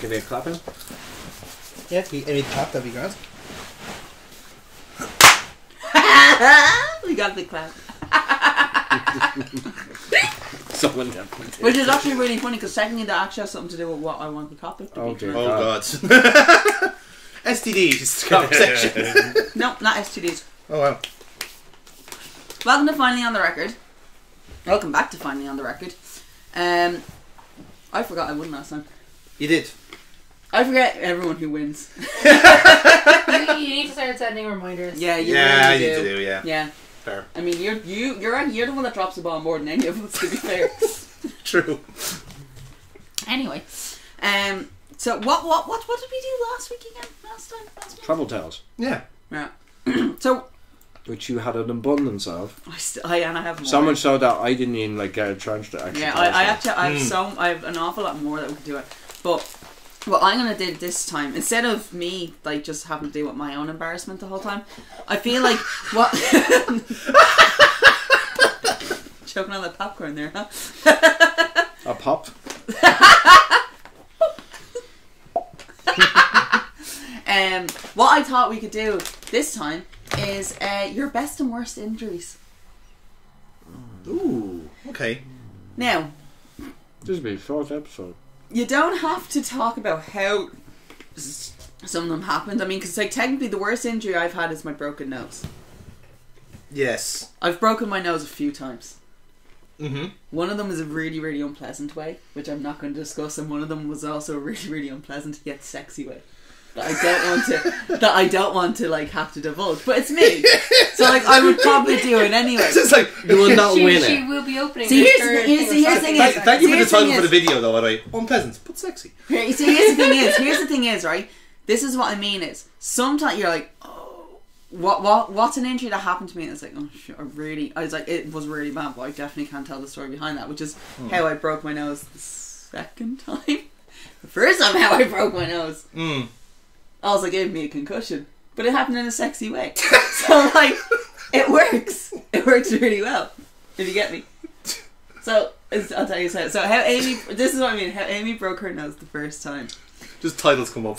Give me a clapping. Yeah, any clap, that'd be grand. We got the clap. Someone definitely did. Which is actually really funny because secondly that actually has something to do with what I want the topic to be. Dear Oh God. god. STDs conversation. No, not STDs. Oh wow. Welcome to Finally on the Record. Welcome back to Finally on the Record. I forgot I won last time. You did. I forget everyone who wins. You need to start sending reminders. Yeah, you Yeah, really you do. do, yeah. Yeah. Fair. I mean, you're the one that drops the ball more than any of us, to be fair. True. Anyway, so what did we do last week again? Last week? Travel tales. Yeah. Yeah. So Which you had an abundance of. I have more. So much so that I didn't even like get a chance to actually. Yeah, I have an awful lot more that we could do it. But what I'm gonna do this time, instead of me like just having to deal with my own embarrassment the whole time, I feel like what choking on that popcorn there, huh? A pop. What I thought we could do this time is your best and worst injuries. Ooh. Okay. Now, This will be a short episode. you don't have to talk about how some of them happened. I mean, because like technically the worst injury I've had is my broken nose. Yes. I've broken my nose a few times. Mm-hmm. One of them is a really, really unpleasant way, which I'm not going to discuss, and one of them was also a really, really unpleasant yet sexy way that I don't want to like have to divulge. But it's me, so like I would probably do it anyway. It's just like You will not win She it. will be opening. See, her here's third the thing is- Thank you for the Here's the title thing for the is- video, though. By the way, unpleasant but sexy. Here, so here's the thing is, right? This is what I mean is sometimes you're like, oh, what's an injury that happened to me? And it's like, oh shit, I was like, it was really bad, but I definitely can't tell the story behind that, which is how I broke my nose the second time. The first time how I broke my nose, also gave me a concussion, but it happened in a sexy way. So like, it works really well, if you get me. So I'll tell you so how Amy, this is what I mean, how Amy broke her nose the first time. Just titles come up.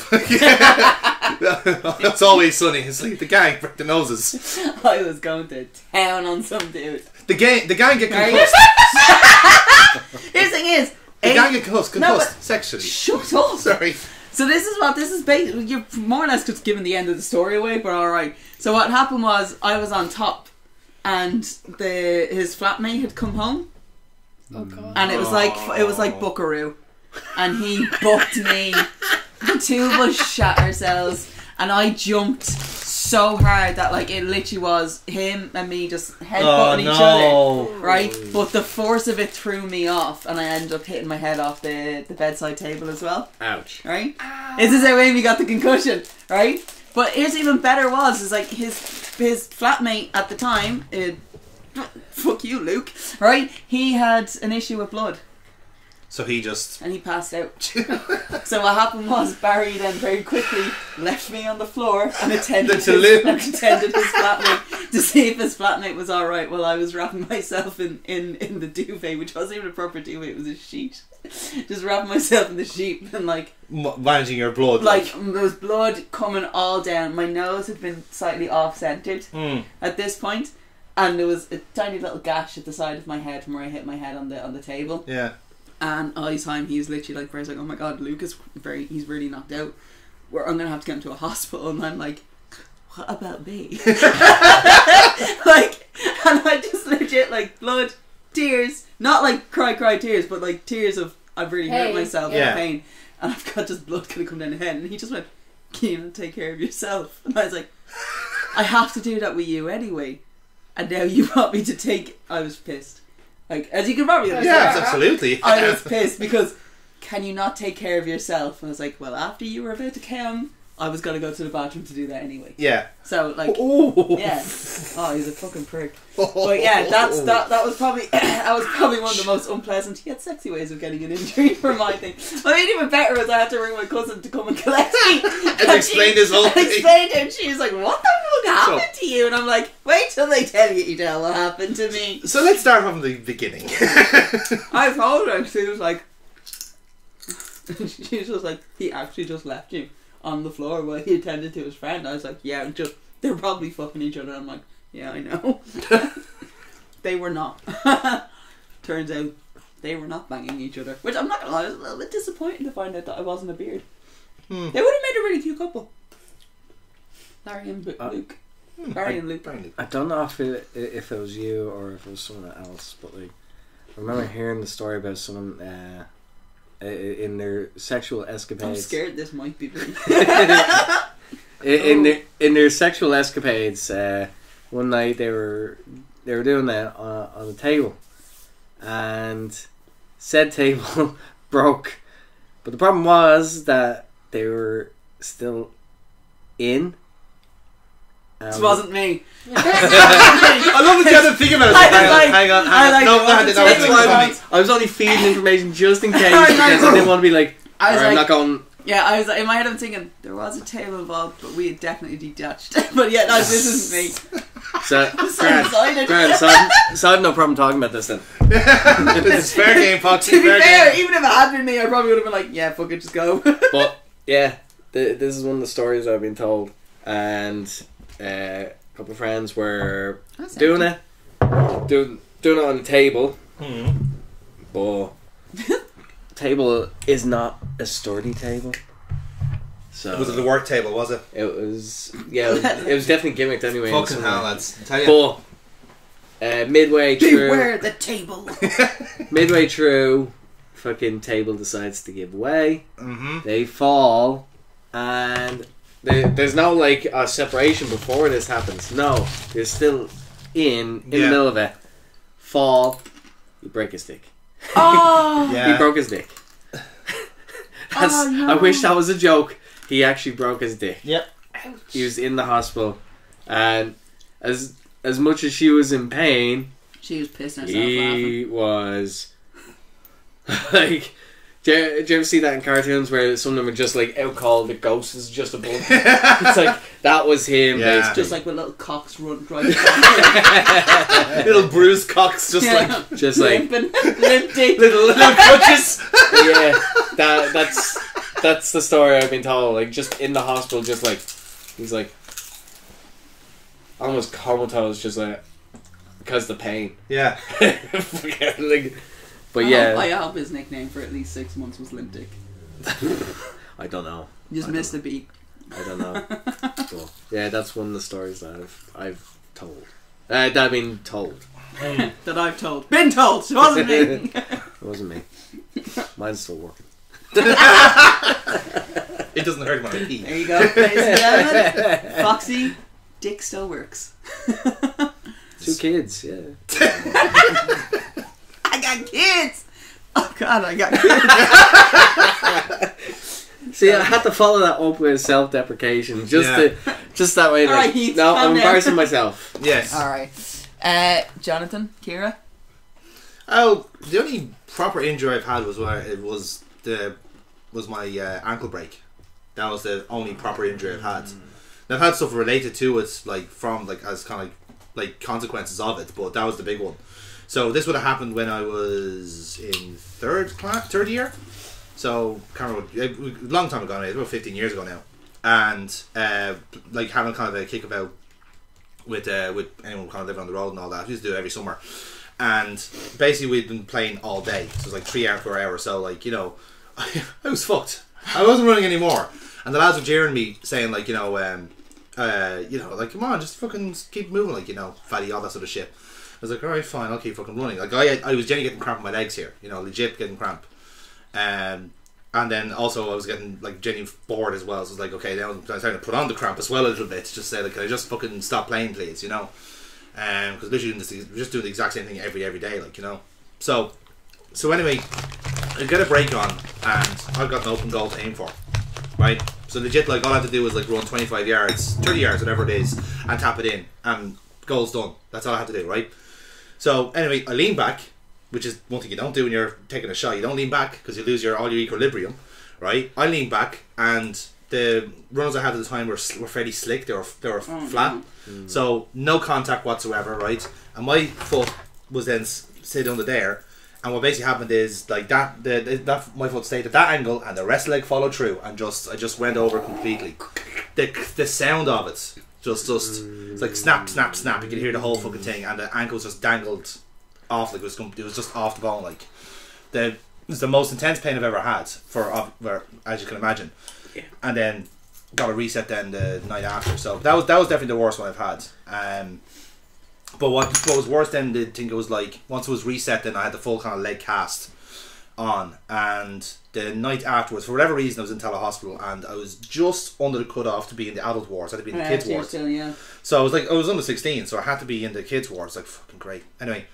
That's always sunny. It's like the gang break the noses. I was going to town on some dude. The gang get Right? concussed. Here's the thing is, The gang get concussed No, but- sexually. shut up. Sorry. So this is basically, you're more or less just giving the end of the story away, but alright. So what happened was, I was on top, and his flatmate had come home, Oh god. and it was like Buckaroo, and he booked me. The two of us shat ourselves, and I jumped so hard that like it literally was him and me just headbutting each other, right? But the force of it threw me off, and I ended up hitting my head off the bedside table as well. Ouch. Right? This is how Amy got the concussion, right? But here's even better is like his flatmate at the time, fuck you, Luke, right? He had an issue with blood. So he just... And he passed out. So what happened was Barry then very quickly left me on the floor and attended his flatmate to see if his flatmate was alright while I was wrapping myself in the duvet, which wasn't even a proper duvet, it was a sheet. Just wrapping myself in the sheet and like... managing your blood. Like there was blood coming all down. My nose had been slightly off-centered at this point, and there was a tiny little gash at the side of my head from where I hit my head on the table. Yeah. And all the time he was literally like, Barry's like, oh my god, Luke is he's really knocked out. I'm gonna have to get him to a hospital. And I'm like, what about me? Like, and I just legit like blood, tears, not like cry tears, but like tears of I've really hurt myself in pain, and I've got just blood gonna come down the head. And he just went, can you not take care of yourself? And I was like, I have to do that with you anyway. And now you want me to take. I was pissed. Like, as you can probably understand. Yeah, absolutely. I was pissed because can you not take care of yourself? And I was like, well, after you were about to come, I was going to go to the bathroom to do that anyway. Yeah. So, like, Ooh. yeah. Oh, he's a fucking prick. But yeah, that was probably one of the most unpleasant yet sexy ways of getting an injury for my thing. I mean, even better was I had to ring my cousin to come and collect me. And explain this whole thing. Explained it, and she was like, what the fuck happened to you? And I'm like, wait till they tell you what happened to me. So let's start from the beginning. I told her, and she was like, She was just like, he actually just left you on the floor while he attended to his friend. I was like, yeah, just they're probably fucking each other. I'm like, yeah, I know. They were not. Turns out they were not banging each other. Which I'm not gonna lie, I was a little bit disappointed to find out that I wasn't a beard. They would have made a really cute couple. Larry and Luke. Larry and Luke. I don't know if it was you or if it was someone else, but like I remember hearing the story about someone in their sexual escapades. I'm scared this might be me. in their sexual escapades, one night they were doing that on a table, and said table broke. But the problem was that they were still in. This wasn't me. I love that you had to think about it. Hang on. I was only feeding information just in case because I didn't want to be like, I'm not going. Yeah, I was in my head. I'm thinking there was a table involved, but we had definitely detached. But yeah, no, this isn't me. So, I'm so excited. So I had no problem talking about this then. This is fair game, Fox. To be fair, even if it had been me, I probably would have been like, yeah, fuck it, just go. But yeah, this is one of the stories I've been told, and a couple of friends were doing it on the table, but table is not a sturdy table. So was it the work table? Was it? It was. Yeah, it was definitely gimmicked anyway. Fucking hell, lads! Tell you. But midway through, beware the table. Midway through, fucking table decides to give way. Mm-hmm. They fall, and there's no like a separation before this happens. No, they're still in the middle of it. Fall, you break his dick. Oh, yeah. He broke his dick. No. I wish that was a joke. He actually broke his dick. Yep. Ouch. He was in the hospital, and as much as she was in pain, she was pissing herself he laughing. was like. Do you ever see that in cartoons where some of them are just like out called the ghost is just a bug? It's like that was him. Yeah. Basically. Just like with little cocks run right. Little bruised cocks, just like limping, limping. little crutches. Yeah, that's the story I've been told. Like just in the hospital, just like he's like almost comatose, just like because the pain. Yeah. Like, but yeah, I hope his nickname for at least 6 months was Limp Dick. I don't know. You just missed the beat. I don't know. But yeah, that's one of the stories that I've told. That I've been told. That I've told. Been told! It wasn't me! It wasn't me. Mine's still working. It doesn't hurt when I pee. There you go, ladies and gentlemen. Foxy, dick still works. 2 kids, yeah. I got kids! Oh god, I got kids! See, I had to follow that up with self-deprecation, just that way. Like, Alright, Heath, no, calm I'm down. embarrassing myself. Yes. Alright. Jonathan, Kira? Oh, the only proper injury I've had was where it was my ankle break. That was the only proper injury I've had. And I've had stuff related to it, like from as kind of like consequences of it, but that was the big one. So this would have happened when I was in third year. So can't remember, a long time ago now, about 15 years ago now, and like having kind of a kickabout with anyone kind of living on the road and all that. We used to do it every summer, and basically we'd been playing all day. So it was like 3 hours, 4 hours. So like I was fucked. I wasn't running anymore, and the lads were jeering me, saying like like come on, just fucking keep moving, like fatty, all that sort of shit. I was like, alright, fine, I'll keep fucking running. Like I was genuinely getting cramp in my legs here, legit getting cramp. And then also I was getting like genuinely bored as well. So I was like, okay, now I'm trying to put on the cramp as well a little bit. Just say like, can I just fucking stop playing, please? Because literally we're just doing the exact same thing every day, like So anyway, I get a break on, and I've got an open goal to aim for, right? So legit, like all I have to do is like run 25 yards, 30 yards, whatever it is, and tap it in, and goal's done. That's all I have to do, right? So anyway, I lean back, which is one thing you don't do when you're taking a shot. You don't lean back because you lose all your equilibrium, right? I lean back, and the runners I had at the time were fairly slick. They were flat, so no contact whatsoever, right? And my foot was then sit under there, And what basically happened is like that my foot stayed at that angle, and the rest of the leg followed through, and I just went over completely. The sound of it just it's like snap, snap, snap. You could hear the whole fucking thing, and the ankle just dangled off like it was just off the bone. Like it was the most intense pain I've ever had as you can imagine. Yeah. And then got a reset then the night after. So that was definitely the worst one I've had. But what was worse then, I think it was like once it was reset, then I had the full kind of leg cast on, and the night afterwards, for whatever reason, I was in Hospital, and I was just under the cutoff to be in the adult wards. I had to be in the kids wards. Yeah. So I was under 16, so I had to be in the kids wards. Like fucking great. Anyway,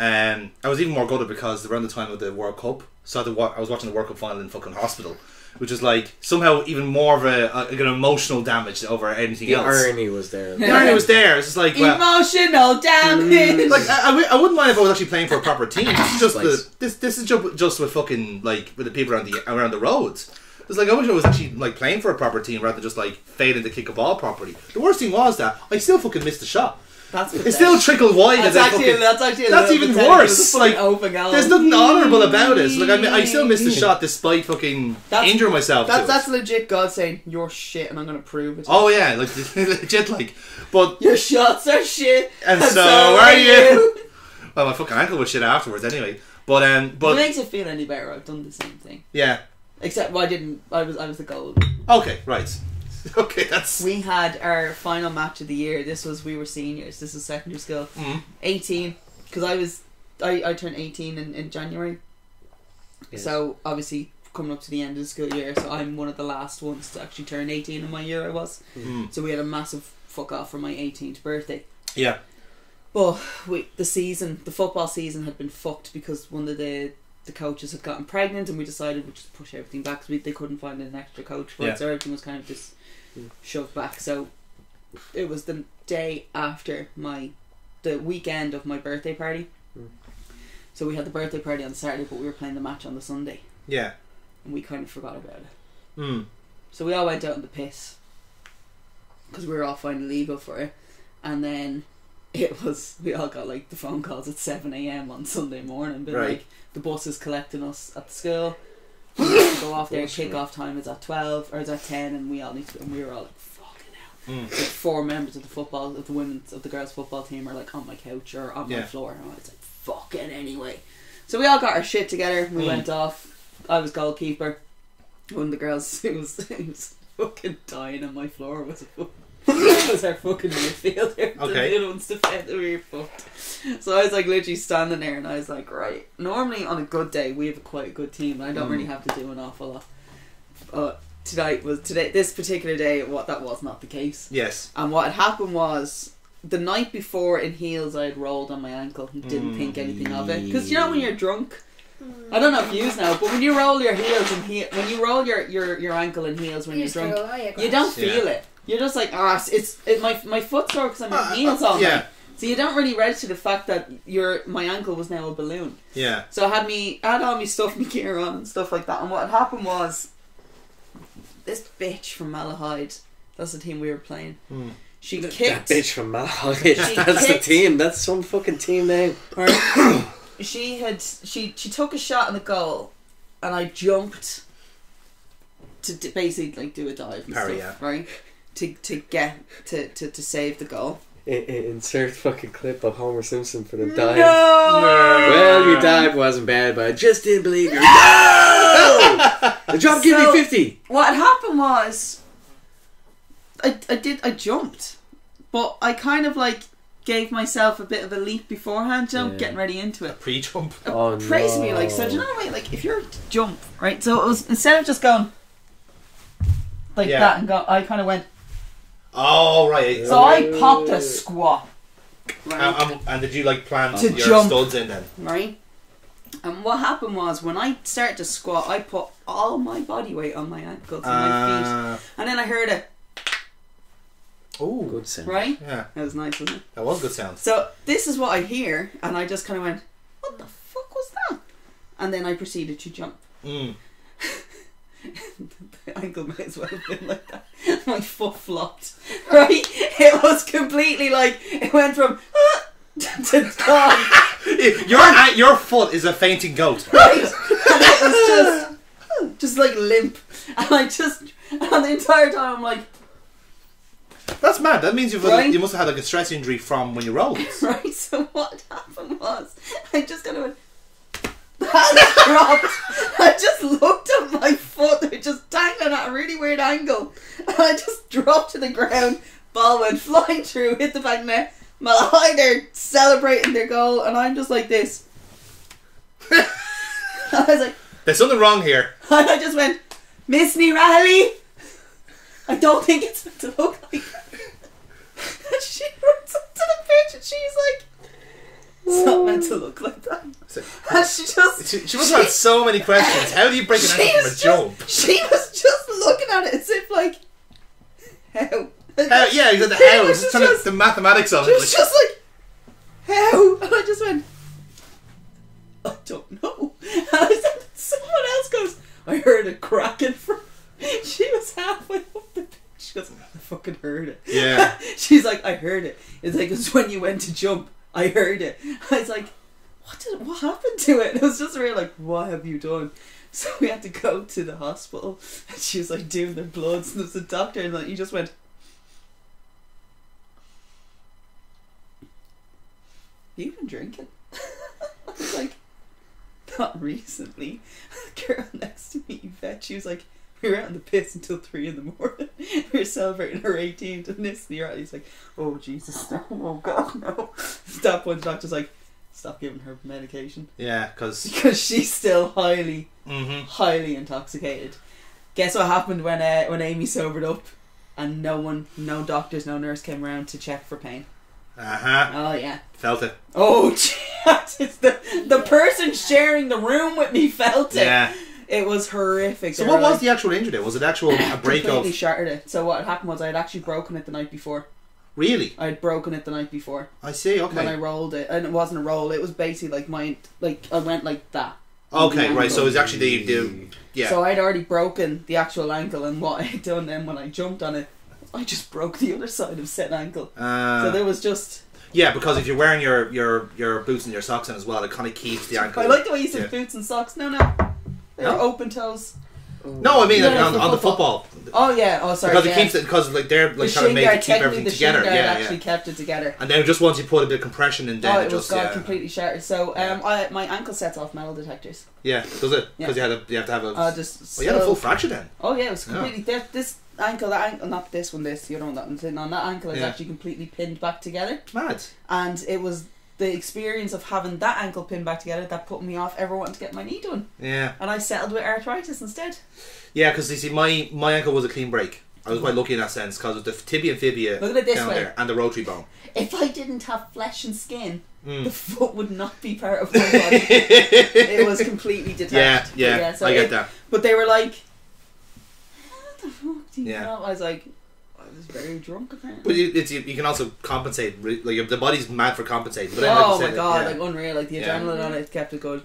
I was even more gutted because around the time of the World Cup, so I was watching the World Cup final in fucking hospital, which is like somehow even more of an emotional damage over anything else. The irony was there. The irony was there. It's just like emotional damage. Like I wouldn't mind if I was actually playing for a proper team. It's just this is just with fucking like with the people around the roads. It's like I wish I was actually like playing for a proper team rather than just like failing to kick a ball properly. The worst thing was that I still fucking missed the shot. It still trickled wide. That's even worse. Like there's nothing honourable about it. Like I still missed the shot despite fucking injuring myself. That's legit God saying you're shit and I'm gonna prove it. Oh yeah, like legit like. But your shots are shit and so are you. Well, my fucking ankle was shit afterwards anyway. But if it makes it feel any better, I've done the same thing. Yeah. Except I didn't. I was the goal. Okay, right. Okay, that's. We had our final match of the year. We were seniors. This was secondary school. 18, because I turned 18 in January. Yes. So obviously coming up to the end of the school year, so I'm one of the last ones to actually turn 18 in my year. I was. So we had a massive fuck off for my 18th birthday. Yeah. But the football season had been fucked because one of the coaches had gotten pregnant, and we decided we'd just push everything back because they couldn't find an extra coach for it, so everything was kind of just shoved back. So it was the day after the weekend of my birthday party. So we had the birthday party on the Saturday, but we were playing the match on the Sunday. Yeah. And we kind of forgot about it. So we all went out in the piss because we were all finding legal for it, and then we all got like the phone calls at 7 a.m. on Sunday morning, but like the bus is collecting us at the school. We have to go off there. Kick-off time is at 12 or it's at 10, and we all need to. And we were all like, "Fucking hell!" Like 4 members of the girls' football team are like on my couch or on my floor, and I was like, "Fucking anyway." So we all got our shit together. We went off. I was goalkeeper. One of the girls who was fucking dying on my floor was our fucking midfielder. Okay. The other one's defender. We were fucked. So I was like literally standing there, and I was like, right. Normally on a good day we have quite a good team, and I don't really have to do an awful lot. But this particular day, that was not the case. Yes. And what had happened was the night before in heels I had rolled on my ankle and didn't think anything of it, because you know when you're drunk. I don't know if you know, but when you roll your heels and when you roll your ankle in heels when you're drunk, you don't feel it. You're just like, my foot's sore because I'm in heels all night. So you don't really register the fact that my ankle was now a balloon. Yeah. So I had all my stuff, my gear on and stuff like that. And what had happened was, this bitch from Malahide, that's the team we were playing. She kicked that bitch from Malahide. That's the team. That's some fucking team name. She took a shot in the goal, and I jumped to basically like do a dive and stuff, right? To get to save the goal. Insert fucking clip of Homer Simpson for the dive. No! Well, your dive wasn't bad, but I just didn't believe you. No! The jump gave me 50. What happened was, I jumped, but I kind of like gave myself a bit of a leap beforehand, getting ready into it. A pre-jump. Basically, like, so do you know what I mean? Like, if you're jump, right? So it was, instead of just going like that and go, I kind of went. Oh, right. So I popped a squat. Right? And did you like plan to your jump, studs in then? Right. And what happened was, when I started to squat, I put all my body weight on my ankles and my feet, and then I heard it. Oh, good sound. Right? Yeah. That was nice, wasn't it? That was good sound. So this is what I hear, and I just kind of went, "What the fuck was that?" And then I proceeded to jump. The ankle may as well have been like that. My foot flopped. Right? It was completely like, it went from to gone. Your foot is a fainting goat. Right? And it was just like limp. And the entire time I'm like, That's mad. That means Right? you must have had like a stress injury from when you rolled. right, so what happened was, I just kind of went, the hands dropped. I just looked at my foot, they were just dangling at a really weird angle. And I just dropped to the ground, ball went flying through, hit the back net. Malahide, they're celebrating their goal, and I'm just like this. I was like, There's something wrong here. and I just went, Miss me, Riley. I don't think it's meant to look like that. And she runs up to the pitch and she's like, it's not meant to look like that. And She must have had so many questions. How do you break an ankle from a jump? She was just looking at it as if like, how? Yeah, you said the Pretty how. much Just trying to the mathematics of She it. was just like, how? And I just went, I don't know. And I said, someone else goes, I heard a cracking from. She was halfway up the pitch. She goes, I fucking heard it. Yeah. She's like, I heard it. It's like, it's when you went to jump. I heard it. I was like, what happened to it? And it was just really like, what have you done? So we had to go to the hospital. And she was like doing their bloods. And there was a doctor and like, he just went, you've been drinking? I was like, not recently. The girl next to me, Yvette, she was like, we were out in the piss until 3 in the morning. We were celebrating her 18th, and this year he's like, oh Jesus, no, oh God, no. At that point, the doctor's like, stop giving her medication. Yeah, because she's still highly intoxicated. Guess what happened when Amy sobered up and no doctors, no nurse came around to check for pain? Oh yeah. Felt it. Oh Jesus, the person sharing the room with me felt it. Yeah. It was horrific. So what was the actual injury then? Was it actual a break completely of... shattered it. So what had happened was I had actually broken it the night before. Really? I had broken it the night before. I see, okay. When I rolled it. And it wasn't a roll, it was basically I went like that. Okay, right, so it was actually the yeah. So I'd already broken the actual ankle, and what I had done then when I jumped on it, I just broke the other side of said ankle. So there was just... Yeah, because if you're wearing your boots and your socks in as well, it kind of keeps the ankle... I like the way you said boots and socks. No. They're open toes. No, I mean on the football. Oh yeah. Oh sorry. Because it keeps it because like they're like kind of made to keep everything together. Actually kept it together. And then just once you put a bit of compression in, then it just completely shattered. So my ankle sets off metal detectors. Yeah, does it? Because you have to have a. You had a full fracture then. Oh yeah, it was completely. This ankle, not this one. The other one that I'm sitting on. That ankle is actually completely pinned back together. Mad. And it was the experience of having that ankle pinned back together that put me off ever wanting to get my knee done. Yeah. And I settled with arthritis instead. Yeah, because you see, my ankle was a clean break. I was quite lucky in that sense because of the tibia and fibia down there and the rotary bone. If I didn't have flesh and skin, the foot would not be part of my body. It was completely detached. Yeah, so I get that. But they were like, what the fuck do you know? I was like, I was very drunk apparently. But you can also compensate. Like the body's mad for compensating. But my god, like unreal. Like the adrenaline on it kept it going.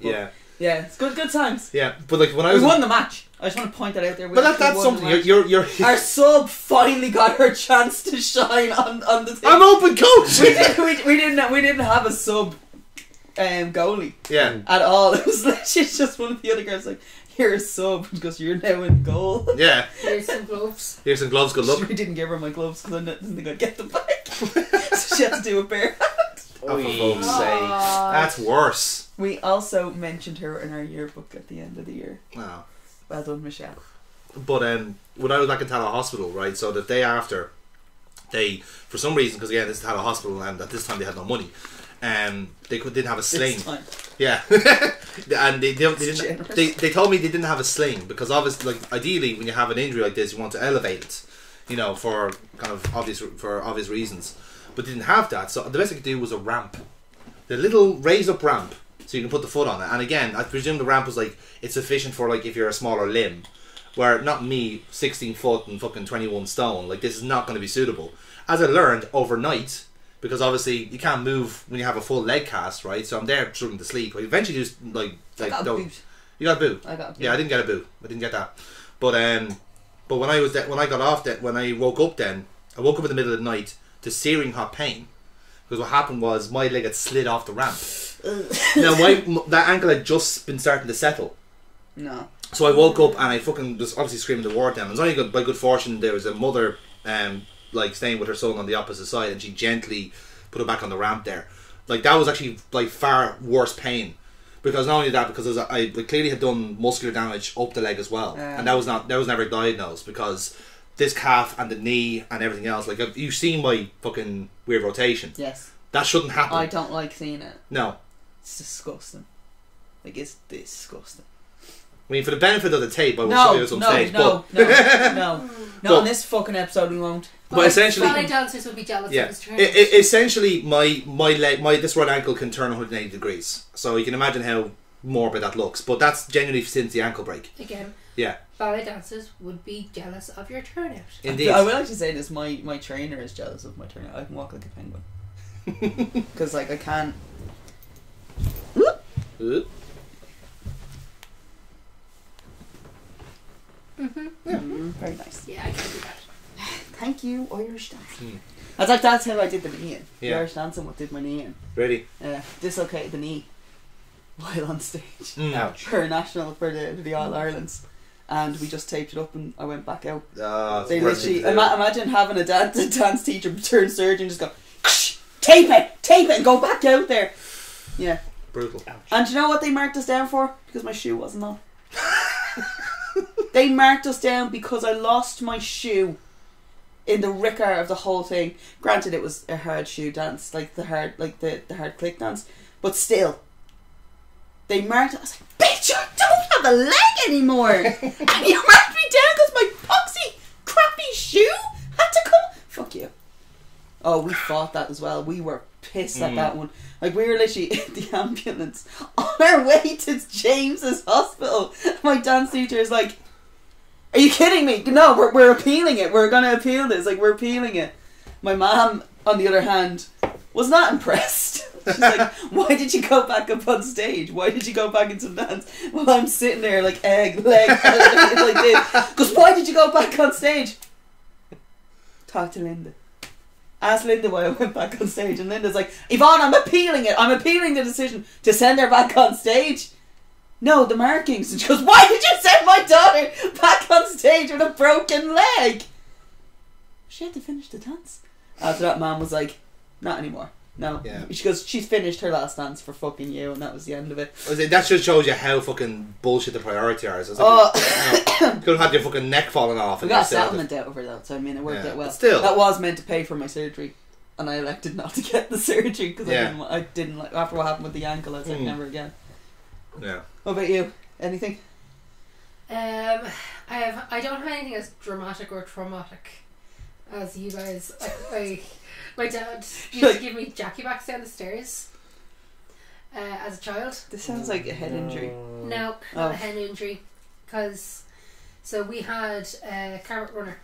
Yeah, it's good times. Yeah, but like when I we won the match. I just want to point that out there. But that's something. You're our sub finally got her chance to shine on the thing. I'm open coach. we didn't have a sub goalie. Yeah. At all. It was literally just one of the other girls like, you're a sub because you're now in goal. Yeah. Here's some gloves. Here's some gloves. Good luck. We didn't give her my gloves because I didn't think I'd get them back. So she had to do a bare hand. Oh, for fuck's sake. That's worse. We also mentioned her in our yearbook at the end of the year. Wow. Well done, Michelle. But when I was back in Tallow Hospital, right, so the day after, they, for some reason, because again, this is Tallow Hospital and at this time they had no money, they didn't have a sling. This time. Yeah. And they told me they didn't have a sling because obviously, like, ideally when you have an injury like this, you want to elevate it, you know, for kind of obvious reasons. But they didn't have that, so the best they could do was a ramp. The little raised up ramp so you can put the foot on it. And again, I presume the ramp was like, it's sufficient for like if you're a smaller limb. Where not me, 16 foot and fucking 21 stone, like this is not going to be suitable. As I learned overnight, because obviously you can't move when you have a full leg cast, right? So I'm there struggling to sleep. I eventually just like I got a boot. You got a boot? I got a boot. Yeah, I didn't get a boot. I didn't get that. But when I got off that, when I woke up in the middle of the night to searing hot pain. Because what happened was my leg had slid off the ramp. Now that ankle had just been starting to settle. No. So I woke up and I fucking was obviously screaming the word down. It was only by good fortune there was a mother like staying with her son on the opposite side, and she gently put it back on the ramp there. Like that was actually like far worse pain, because not only that, because I clearly had done muscular damage up the leg as well, and that was never diagnosed, because this calf and the knee and everything else, like you've seen my fucking weird rotation. Yes. That shouldn't happen. I don't like seeing it. No. It's disgusting. Like, it's disgusting. I mean, for the benefit of the tape, I will show you some stage. No, on this fucking episode we won't. But essentially, ballet dancers would be jealous of his training. Essentially, my this right ankle can turn 180 degrees, so you can imagine how morbid that looks. But that's genuinely since the ankle break. Again, yeah, ballet dancers would be jealous of your turnout. Indeed, I will actually say this: my trainer is jealous of my turnout. I can walk like a penguin because, like, I can't. Very nice. Yeah, I can do that. Thank you, Irish dancing. That's how I did the knee in. Yeah. The Irish dancing what did my knee in. Ready? Dislocated the knee while on stage. Ouch. For a national for the All Irelands. And we just taped it up and I went back out. They literally imagine having a dance teacher turned surgeon just go tape it and go back out there. Yeah. Brutal. Ouch. And do you know what they marked us down for? Because my shoe wasn't on. They marked us down because I lost my shoe in the ricker of the whole thing. Granted, it was a hard shoe dance, like the hard click dance, but still, they marked. I was like, "Bitch, I don't have a leg anymore," and you marked me down because my poxy crappy shoe had to come. Fuck you. Oh, we fought that as well. We were pissed at that one. Like, we were literally in the ambulance on our way to James's hospital. My dance teacher is like, "Are you kidding me? No, we're appealing it. We're going to appeal this. Like, we're appealing it." My mom, on the other hand, was not impressed. She's like, "Why did you go back up on stage? Why did you go back into dance?" Well, I'm sitting there like egg, leg, like this. Because why did you go back on stage? Talk to Linda. Ask Linda why I went back on stage, and Linda's like, "Yvonne, I'm appealing it. I'm appealing the decision to send her back on stage." "No, the markings." And she goes, "Why did you send my daughter back on stage with a broken leg?" She had to finish the dance. After that, Mum was like, "Not anymore. No." Yeah. She goes, "She's finished her last dance for fucking you," and that was the end of it. That just shows you how fucking bullshit the priority are. So could have had your fucking neck falling off. We got a settlement out of her though, so I mean it worked out well. But still, that was meant to pay for my surgery, and I elected not to get the surgery because I didn't like after what happened with the ankle. I was like, never again. Yeah. What about you? Anything? I don't have anything as dramatic or traumatic as you guys. My dad used to give me Jackie backs down the stairs as a child. This sounds like a head injury. No, not a head injury. Because we had a carpet runner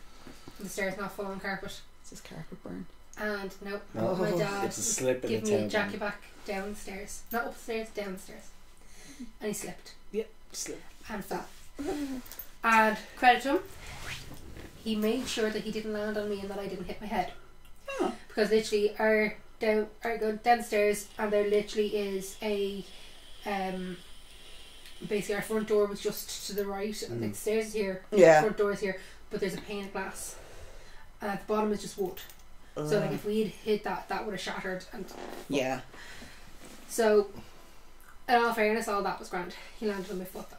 on the stairs, not full on carpet. Is this carpet burn? And my dad gave me a Jackie back down the stairs, not upstairs, down the stairs, and he slipped. Yep, slipped and fell. And credit to him, he made sure that he didn't land on me and that I didn't hit my head. Oh. Because literally, go downstairs, and there literally is a basically our front door was just to the right, and the stairs is here, front door is here, but there's a pane of glass, and at the bottom is just wood. So like if we'd hit that would have shattered. And so, in all fairness, all that was grand. He landed on my foot though.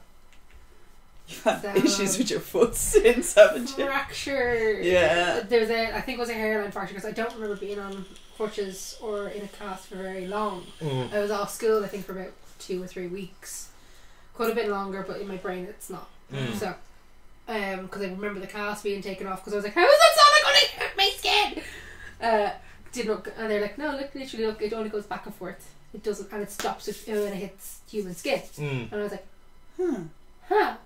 You've had issues with your foot since, haven't you? Fracture. Yeah. There's I think it was a hairline fracture, because I don't remember being on crutches or in a cast for very long. I was off school I think for about 2 or 3 weeks. Could have been longer, but in my brain it's not. So, because I remember the cast being taken off, because I was like, how is that sonic only hurt my skin? Didn't look, and they're like, no, literally look, it only goes back and forth. It doesn't, and it stops it when it hits human skin. And I was like, how?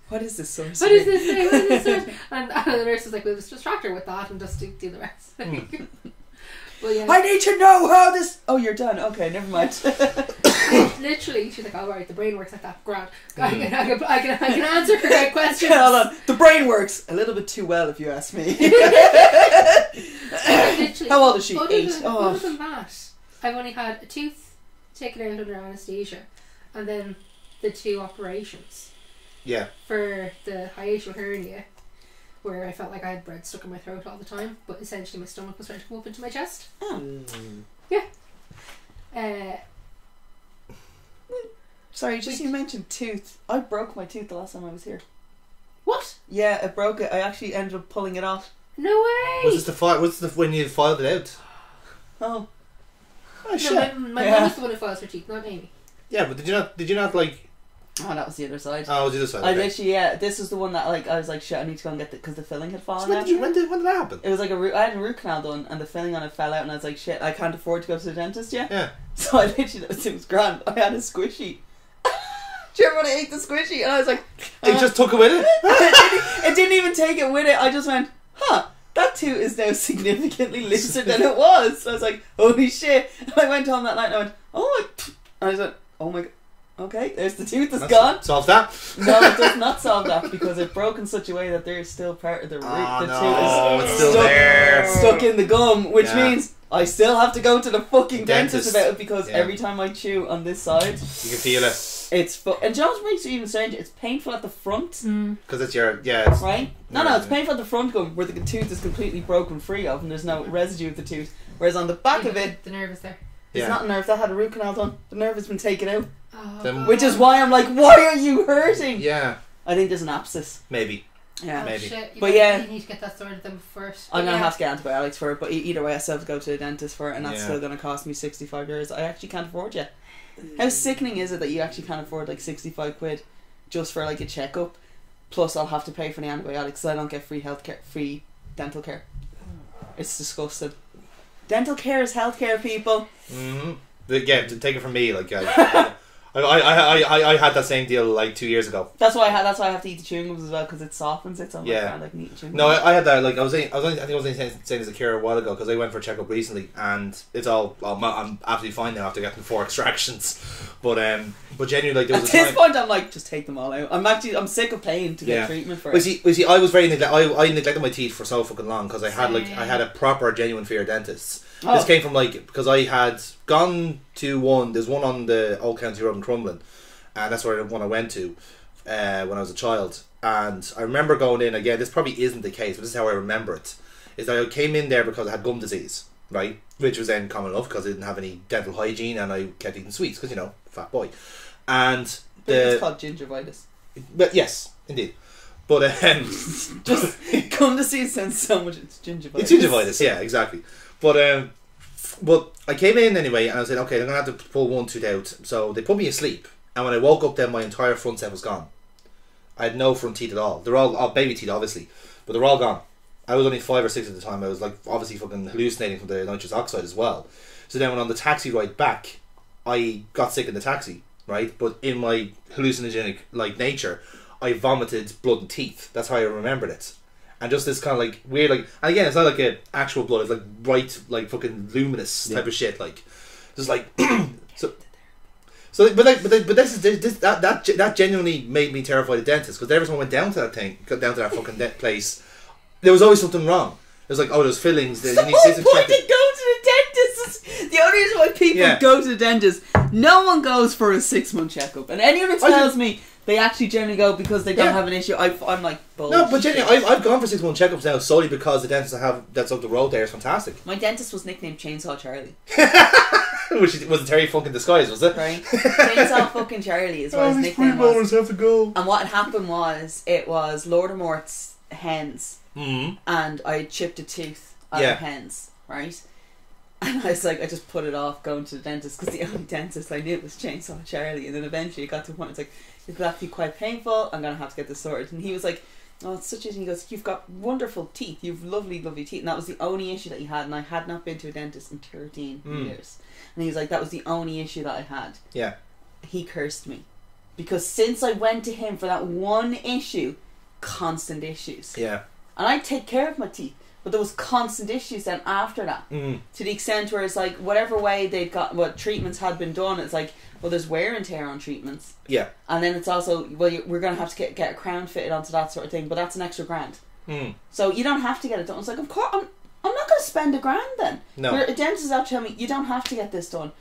What is this source? What is this thing? What is this source? And the nurse was like, we'll just distract her with that and just do the rest. But yeah. I need to know how this. Oh, you're done. Okay, never mind. literally, she's like, "Oh right, the brain works like that. Grand. I can answer her right questions." Hold on. The brain works a little bit too well, if you ask me. Literally. How old is she? Other 8. other than that, I've only had a tooth taken out under anaesthesia, and then the 2 operations. Yeah. For the hiatal hernia, where I felt like I had bread stuck in my throat all the time, but essentially my stomach was trying to come up into my chest. Oh. Yeah. Sorry, just you mentioned tooth. I broke my tooth the last time I was here. What? Yeah, I broke it. I actually ended up pulling it off. No way. Was this when you filed it out? Oh. Oh shit. No, my mum was the one who files her teeth, not Amy. Yeah, but did you not like? Oh, that was the other side. Oh, it was the other side. I Okay. literally, this was the one that like I was like, shit, I need to go and get it because the filling had fallen So out. when did that happen? It was like I had a root canal done and the filling on it fell out and I was like, shit, I can't afford to go to the dentist yet. Yeah. So I literally, it was grand. I had a squishy. Do you ever want to eat the squishy? And I was like, You just took it with it? it didn't even take it with it. I just went, huh, that tooth is now significantly looser than it was. So I was like, holy shit. And I went home that night and I went, oh my, and I was like, oh my god. Okay, there's the tooth, it's gone. Solve that? No, it does not solve that because it broke in such a way that there's still part of the root. Oh the no, tooth it's is still there. stuck in the gum, which Yeah. means I still have to go to the fucking dentist about it because Yeah. every time I chew on this side, You can feel it. it's and do you know what makes it even stranger? It's painful at the front, Because it's your, it's, right? No, Yeah. it's painful at the front gum where the tooth is completely broken free of and there's no residue of the tooth. Whereas on the back of it, The nerve is there. it's Yeah. not a nerve. That had a root canal done. The nerve has been taken out, Oh, Then- God. which is why I'm like, why are you hurting? Yeah, I think there's an abscess. maybe. Yeah. Oh, maybe. shit. But yeah. You need to get that sorted then first. I'm But gonna yeah. have to get antibiotics for it, but either way, I still have to go to the dentist for it, and that's Yeah. still gonna cost me 65 euros. I actually can't afford it. How sickening is it that you actually can't afford like 65 quid just for like a checkup? Plus, I'll have to pay for the antibiotics, so I don't get free dental care. It's disgusting. Dental care is healthcare, people. Mm-hmm. Yeah, to take it from me, like I had that same deal like 2 years ago. That's why I have to eat the chewing gums as well because it softens it. So I'm Yeah. like, I can eat the chewing No, gums. I had that. Like I think I was only saying this to Kira a while ago because I went for a checkup recently, and it's all. I'm absolutely fine now after getting 4 extractions. But genuinely, like there At was a this time. point, I'm like, just take them all out. I'm sick of paying to get Yeah. treatment for Well, it. see, I was very I neglected my teeth for so fucking long because I had a proper genuine fear of dentists. Oh. This came from because I had gone to one. There's one on the Old County Road in Crumlin, and that's where the one I went to when I was a child. And I remember going in again. This probably isn't the case, but this is how I remember it. Is that I came in there because I had gum disease, right? Which was then common enough because I didn't have any dental hygiene and I kept eating sweets because fat boy. And It's called gingivitis. but yes, indeed. But Just come to see it sounds so much. It's gingivitis. it's gingivitis, yeah, exactly. But I came in anyway, and I said, okay, I'm gonna have to pull 1 tooth out. So they put me asleep, and when I woke up, then my entire front set was gone. I had no front teeth at all. They're all baby teeth, obviously, but they're all gone. I was only 5 or 6 at the time. I was like obviously fucking hallucinating from the nitrous oxide as well. So then when on the taxi ride back, I got sick in the taxi, right? But in my hallucinogenic like nature, I vomited blood and teeth. That's how I remembered it. And just this kind of like weird, like, and again, it's not like a actual blood. It's like bright, like fucking luminous type of shit. Like, just like but that genuinely made me terrified of dentists because every time I went down to that fucking place, there was always something wrong. It was like, oh, there's fillings. The whole point to go to the dentist is the only reason why people go to the dentist. No one goes for a 6-month checkup, and anyone who tells me they actually generally go because they don't have an issue, I'm like, bullshit. No, but genuinely, I've gone for 6-month checkups now solely because the dentist I have that's up the road there is fantastic. My dentist was nicknamed Chainsaw Charlie. Which was a Terry Funk in disguise, was it? Right? Chainsaw fucking Charlie is what his nickname was. have to go. And what had happened was, it was Lord of Mort's hens, Mm-hmm. and I had chipped a tooth out of hens, right? And I was like, I just put it off going to the dentist because the only dentist I knew was Chainsaw Charlie. And then eventually it got to a point, it's like, it's actually quite painful, I'm going to have to get this sorted. And he was like, oh, it's such a... And he goes, you've got wonderful teeth, you've lovely, lovely teeth. And that was the only issue that he had, and I had not been to a dentist in 13 years. And he was like, that was the only issue that I had. Yeah. He cursed me. Because since I went to him for that one issue, constant issues. Yeah. And I take care of my teeth. But there was constant issues then after that. Mm. To the extent where it's like, whatever way they'd got, what treatments had been done, it's like, well, there's wear and tear on treatments. Yeah. And then it's also, well, we're going to have to get a crown fitted onto that sort of thing, but that's an extra grand. Mm. So you don't have to get it done. It's like, of course, I'm not going to spend $1,000 then. No. Where a dentist is out telling me, you don't have to get this done.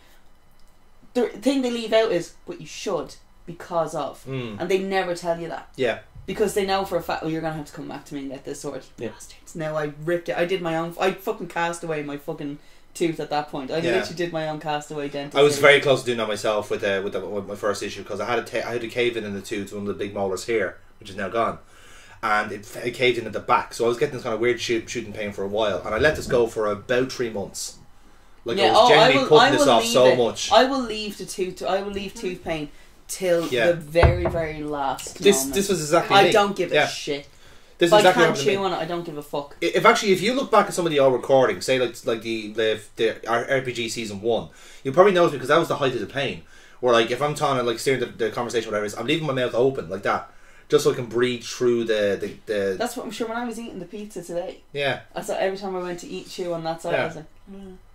The thing they leave out is, but you should, because of. Mm. And they never tell you that. Yeah. Because they know for a fact, well, you're going to have to come back to me and get this sorted. Yeah. Bastards. No, I ripped it. I did my own. I fucking cast away my fucking tooth at that point. I literally did my own castaway dentist. I was very close to doing that myself with my first issue, because I had a cave in the tooth, one of the big molars here, which is now gone, and it caved in at the back. So I was getting this kind of weird shooting pain for a while, and I let this go for about 3 months. Like, I was genuinely putting this off so much. I will leave tooth pain till the very, very last moment. This was exactly I me. don't give a shit. This if is exactly I can't chew on it, I don't give a fuck. If you look back at some of the old recordings, say like the RPG season 1, you'll probably notice, because that was the height of the pain. Where like if I'm trying to like steer the conversation, whatever it is, I'm leaving my mouth open like that, just so I can breathe through the. That's what I'm sure. When I was eating the pizza today, yeah, I thought every time I went to eat chew on that side, I was like,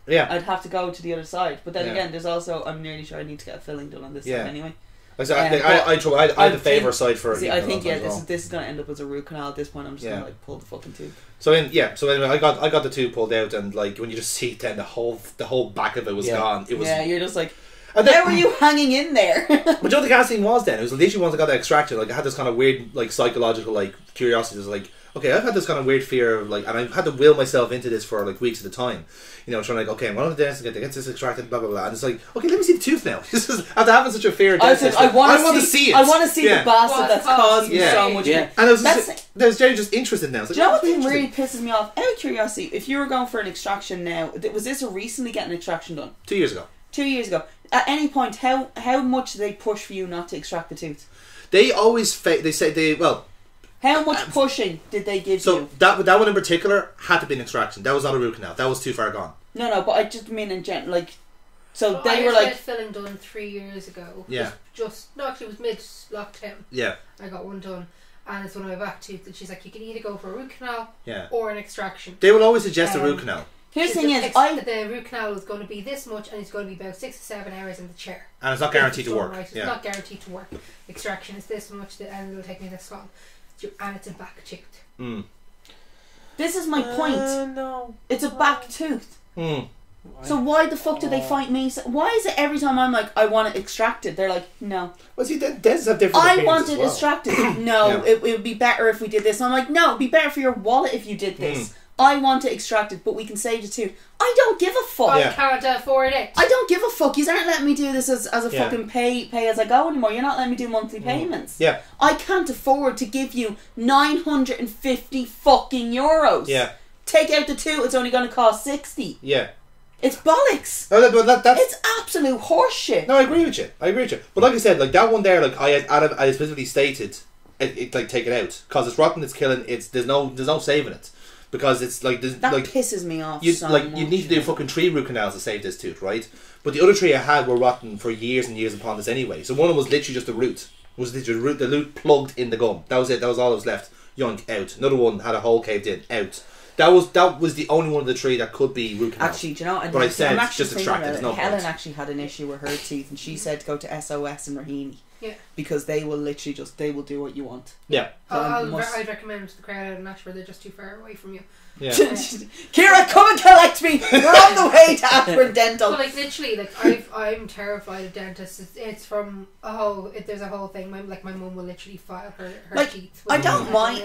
yeah, I'd have to go to the other side. But then again, there's also, I'm nearly sure I need to get a filling done on this side anyway. Like, I had the favour side for. See, I think this is going to end up as a root canal at this point. I'm just going to like pull the fucking tooth. So anyway, I got the tooth pulled out, and like when you just see it, then the whole back of it was gone. It was you're just like, how were you hanging in there? But you know what the casting was then? It was literally once I got that extracted, like I had this kind of weird like psychological like curiosity. It was like, okay, I've had this kind of weird fear of like, and I've had to will myself into this for like weeks at a time. You know, trying to like, okay, I'm going to the dentist to get this extracted, blah blah blah, and it's like, okay, let me see the tooth now. After having such a fear of dentists, I want to see it. I want to see the bastard that's caused me so much pain. And I was generally just interested now. Like, do you know what thing really pisses me off? Out of curiosity, if you were going for an extraction now, was this a recently getting an extraction done? 2 years ago. 2 years ago. At any point, how much do they push for you not to extract the tooth? They always they say how much pushing did they give you? So that one in particular had to be an extraction. That was not a root canal. That was too far gone. No, but I just mean in general, like, so they I were like had filling done 3 years ago. Yeah. Actually, it was mid lockdown. Yeah. I got one done, and it's one of my back teeth. And she's like, you can either go for a root canal, or an extraction. They will always suggest a root canal. Here's the thing is, the root canal is going to be this much, and it's going to be about 6 to 7 hours in the chair. And it's not guaranteed to work. Right. It's not guaranteed to work. Extraction is this much, and it'll take me this long. And it's a back tooth. Mm. This is my point. No. It's a back tooth. Mm. So why the fuck do they fight me? Why is it every time I'm like, I want it extracted, they're like, no. Well, see, dentists have different I opinions want as it well. extracted. No, it would be better if we did this. And I'm like, no, it'd be better for your wallet if you did this. I want it extracted, but we can save it too. I don't give a fuck. I can't afford it. I don't give a fuck. You aren't letting me do this as a fucking pay as I go anymore. You're not letting me do monthly payments. Yeah. I can't afford to give you 950 fucking euros. Yeah. Take out the two, it's only going to cost 60. Yeah. It's bollocks. No, but that's it's absolute horseshit. No, I agree with you. But like I said, like that one there, like I specifically stated, it like take it out because it's rotten, it's killing. There's no saving it. Because it's like that like, pisses me off. You so much. You need to do fucking 3 root canals to save this tooth, right? But the other 3 I had were rotten for years and years upon this anyway. So one of them was literally just the root. The root plugged in the gum. That was it. That was all that was left. Yoink, out. Another one had a hole caved in. Out. That was the only one of the 3 that could be root canal. Actually, do you know? But I said I'm just extract it. No Helen point. actually had an issue with her teeth, and she said to go to SOS in Raheny. Yeah. Because they will literally they will do what you want. Yeah. I'd recommend the crowd out in Ashford. They're just too far away from you. Yeah. Kira, come and collect me. We're on the way to Ashford Dental. But like literally, like I'm terrified of dentists. It's from there's a whole thing. My mum will literally file her like, teeth. I don't mind.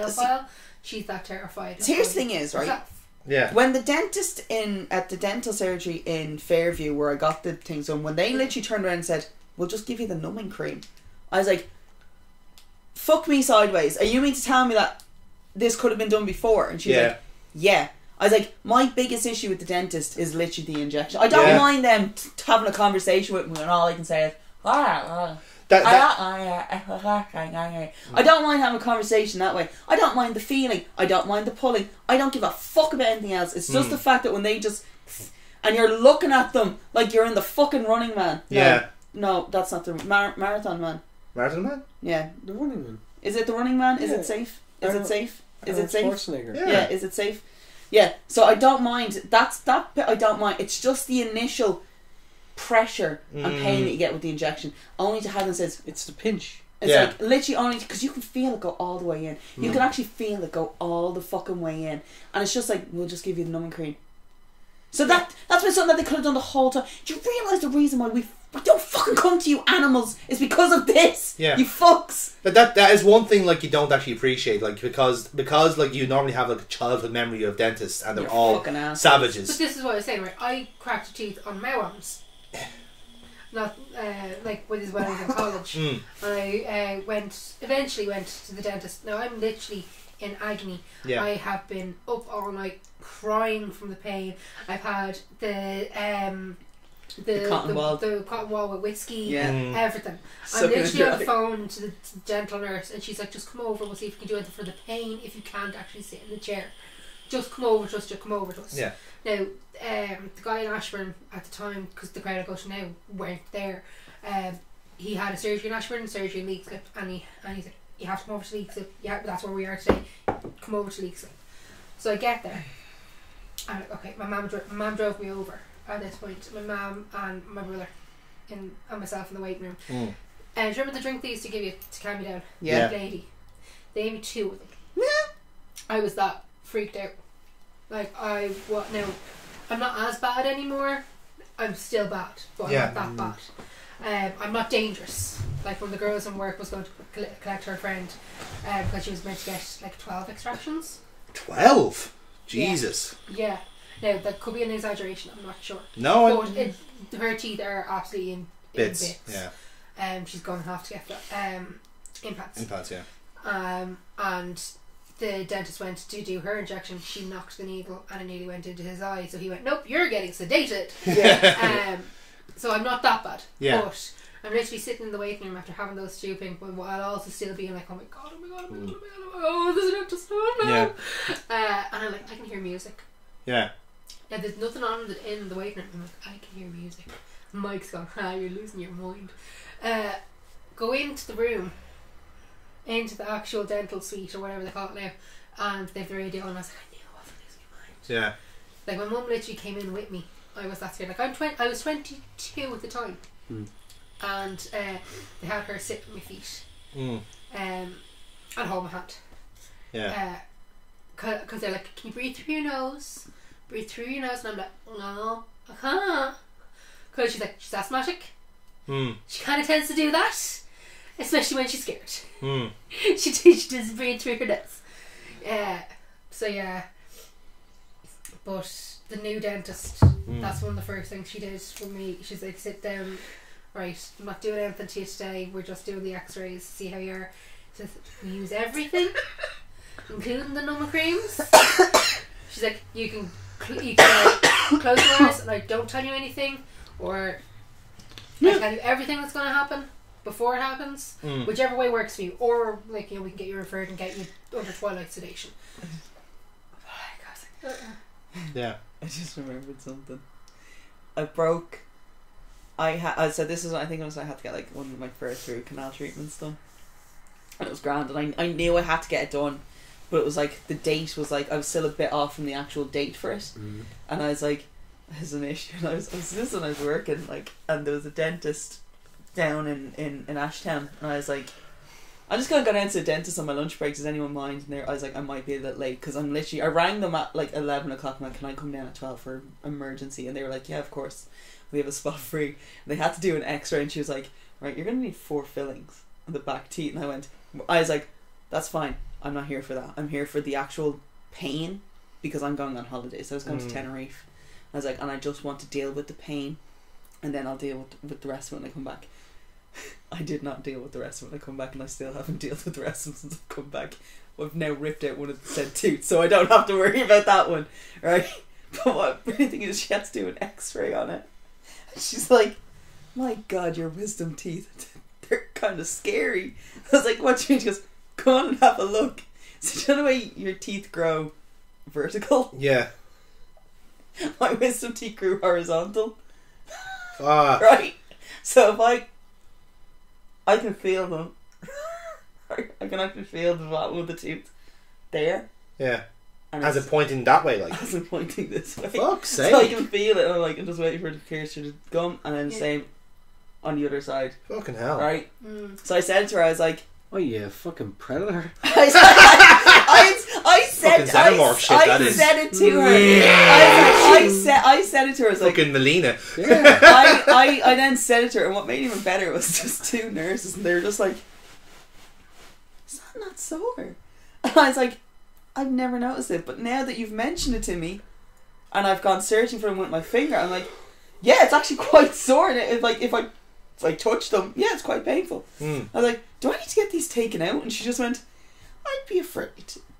She's that terrified. Here's the thing is, right? Yeah. When the dentist at the dental surgery in Fairview, where I got the things done, when they literally turned around and said, "We'll just give you the numbing cream," I was like, "Fuck me sideways. Are you mean to tell me that this could have been done before?" And she's like, "Yeah." I was like, "My biggest issue with the dentist is literally the injection. I don't mind them having a conversation with me, and all I can say is, I don't mind having a conversation that way. I don't mind the feeling. I don't mind the pulling. I don't give a fuck about anything else. It's just the fact that when they just and you're looking at them like you're in the fucking Running Man. No, that's not the Marathon Man. Marathon Man? Yeah, the Running Man. Is it the Running Man? Is it safe? Is it safe? Is it safe? Schwarzenegger. Yeah, is it safe? Yeah, so I don't mind. That bit I don't mind. It's just the initial pressure and pain that you get with the injection. Only to have them says It's the pinch. it's like literally only because you can feel it go all the way in. You can actually feel it go all the fucking way in, and it's just like we'll just give you the numbing cream. So that's been something that they could have done the whole time. Do you realise the reason why we don't fucking come to you animals is because of this? Yeah. You fucks. But that is one thing like you don't actually appreciate, like because like you normally have like a childhood memory of dentists and they're You're all fucking assholes. savages. But this is what I was saying, right? I cracked a tooth on my arms. Not like with his when I was in college. And I eventually went to the dentist. Now I'm literally in agony. Yeah. I have been up all night crying from the pain. I've had the cotton wall. the cotton wall with whiskey, everything. I'm Sucking it literally on the dry. phone to the dental nurse, and she's like, "Just come over. We'll see if we can do anything for the pain. If you can't actually sit in the chair, just come over to us. Just come over to us." Yeah. Now, the guy in Ashburn at the time, because the crowd I go to now weren't there, he had a surgery in Ashburn, surgery in Leixlip, and he's like, "You have to come over to Leixlip. Yeah, that's where we are today. Come over to Leixlip." So I get there, and okay, my mum drove me over. At this point, my mum and my brother, and myself in the waiting room. Do you remember the drink they used to give you to calm you down? Yeah. Lady. They gave me 2 of them. I was that freaked out. Like now, I'm not as bad anymore. I'm still bad, but I'm not that bad. I'm not dangerous. Like when the girls in work was going to collect her friend, because she was meant to get like 12 extractions. 12? Jesus. Yeah. Now that could be an exaggeration. I'm not sure. No. But her teeth are absolutely in Bits. bits. Yeah. She's going to have to get implants. Implants. Yeah. And the dentist went to do her injection. She knocked the needle and it nearly went into his eye. So he went, "Nope, you're getting sedated." Yeah. So I'm not that bad. Yeah. But I'm literally sitting in the waiting room after having those stupid, but while also still being like, "Oh my god, oh my god, oh my god, oh my god, oh my god, oh, this is dentist, oh no." Yeah. And I'm like, I can hear music. Yeah. Now there's nothing on in the waiting room. I'm like, I can hear music. Mike's gone, "You're losing your mind." Go into the room, into the actual dental suite or whatever they call it now, and they've the radio on. And I was like, I knew I was losing my mind. Yeah. Like my mum literally came in with me. I was that scared. Like I was 22 at the time, and they had her sit on my feet, and hold my hand. Yeah. Because they're like, "Can you breathe through your nose? Breathe through your nose." And I'm like, "No, I can't." Because she's asthmatic. She kind of tends to do that, especially when she's scared. She doesn't breathe through her nose. So yeah. But the new dentist, that's one of the first things she did for me. She's like, "Sit down, right? I'm not doing anything to you today. We're just doing the X-rays, see how you are." She says, "We use everything, including the numbing creams." She's like, you can close your eyes and I don't tell you anything, or I tell you everything that's going to happen before it happens, whichever way works for you, or like, you know, we can get you referred and get you under twilight sedation." Yeah. I just remembered something. I said this is I think it was I had to get like one of my first root canal treatments done, and it was grand, and I knew I had to get it done, but it was like the date was like I was still a bit off from the actual date for it, and I was like, there's an issue. And I was this when I was working, like, and there was a dentist down in Ashtown, and I was like, I'm just gonna go down to the dentist on my lunch break. Does anyone mind? And there, I was like, I might be a bit late because I rang them at like 11 o'clock. I'm like, can I come down at 12 for emergency? And they were like, yeah, of course. We have a spot free. And they had to do an X-ray, and she was like, right, you're gonna need 4 fillings on the back teeth. And I was like, that's fine. I'm not here for that. I'm here for the actual pain because I'm going on holiday. So I was going to Tenerife. I was like, and I just want to deal with the pain, and then I'll deal with the rest of it when I come back. I did not deal with the rest of it when I come back, and I still haven't dealt with the rest of it since I've come back. I've now ripped out one of the said tooth, so I don't have to worry about that one, right? But what the thing is, she had to do an X-ray on it. And she's like, my God, your wisdom teeth, they're kind of scary. I was like, what do you mean? She goes, go on and have a look. So do you know the way your teeth grow vertical? Yeah. My wisdom teeth grew horizontal. Right. So if I can feel them. I can actually feel the bottom of the tooth there. Yeah. And As it's it pointing that way, like. as I'm pointing this way. Fuck's So I sake. can feel it, and I'm just waiting for it to pierce through the gum, and then the same on the other side. Fucking hell. Right? So I said to her, I was like, Oh, you fucking predator. I said Fucking xenomorph shit, that is. said it to her. I said it to her. I was like, Fucking Melina. Yeah. I then said it to her, and what made it even better was just two nurses, and they were just like, "Is that not sore?" And I was like, "I've never noticed it, but now that you've mentioned it to me, and I've gone searching for them with my finger, I'm like, yeah, it's actually quite sore. And if I touch them, yeah, it's quite painful." I was like, "Do I need to get these taken out?" And she just went, "I'd be afraid."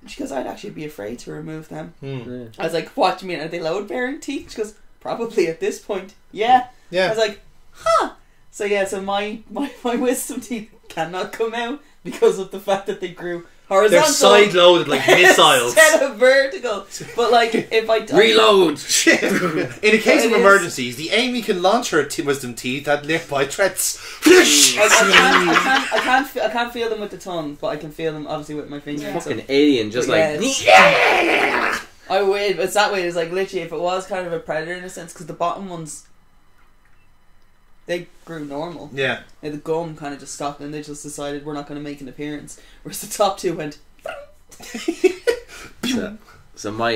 She goes, "I'd actually be afraid to remove them." Yeah. I was like, "What do you mean? Are they load bearing teeth?" She goes, "Probably at this point, yeah." I was like, "Huh." So yeah, so my wisdom teeth cannot come out because of the fact that they grew horizontal. They're side loaded like missiles. Instead of vertical. But like, if I Reload. In a case It of is. emergencies, the Amy can launch her wisdom teeth at nearby threats. I can't feel them with the tongue, but I can feel them obviously with my finger. and Fucking stuff. alien, just But like. yeah, I would. It's that way. It's like literally, if it was kind of a predator in a sense, because the bottom ones, they grew normal. Yeah. And the gum kind of just stopped, and they just decided we're not going to make an appearance. Whereas the top two went. So my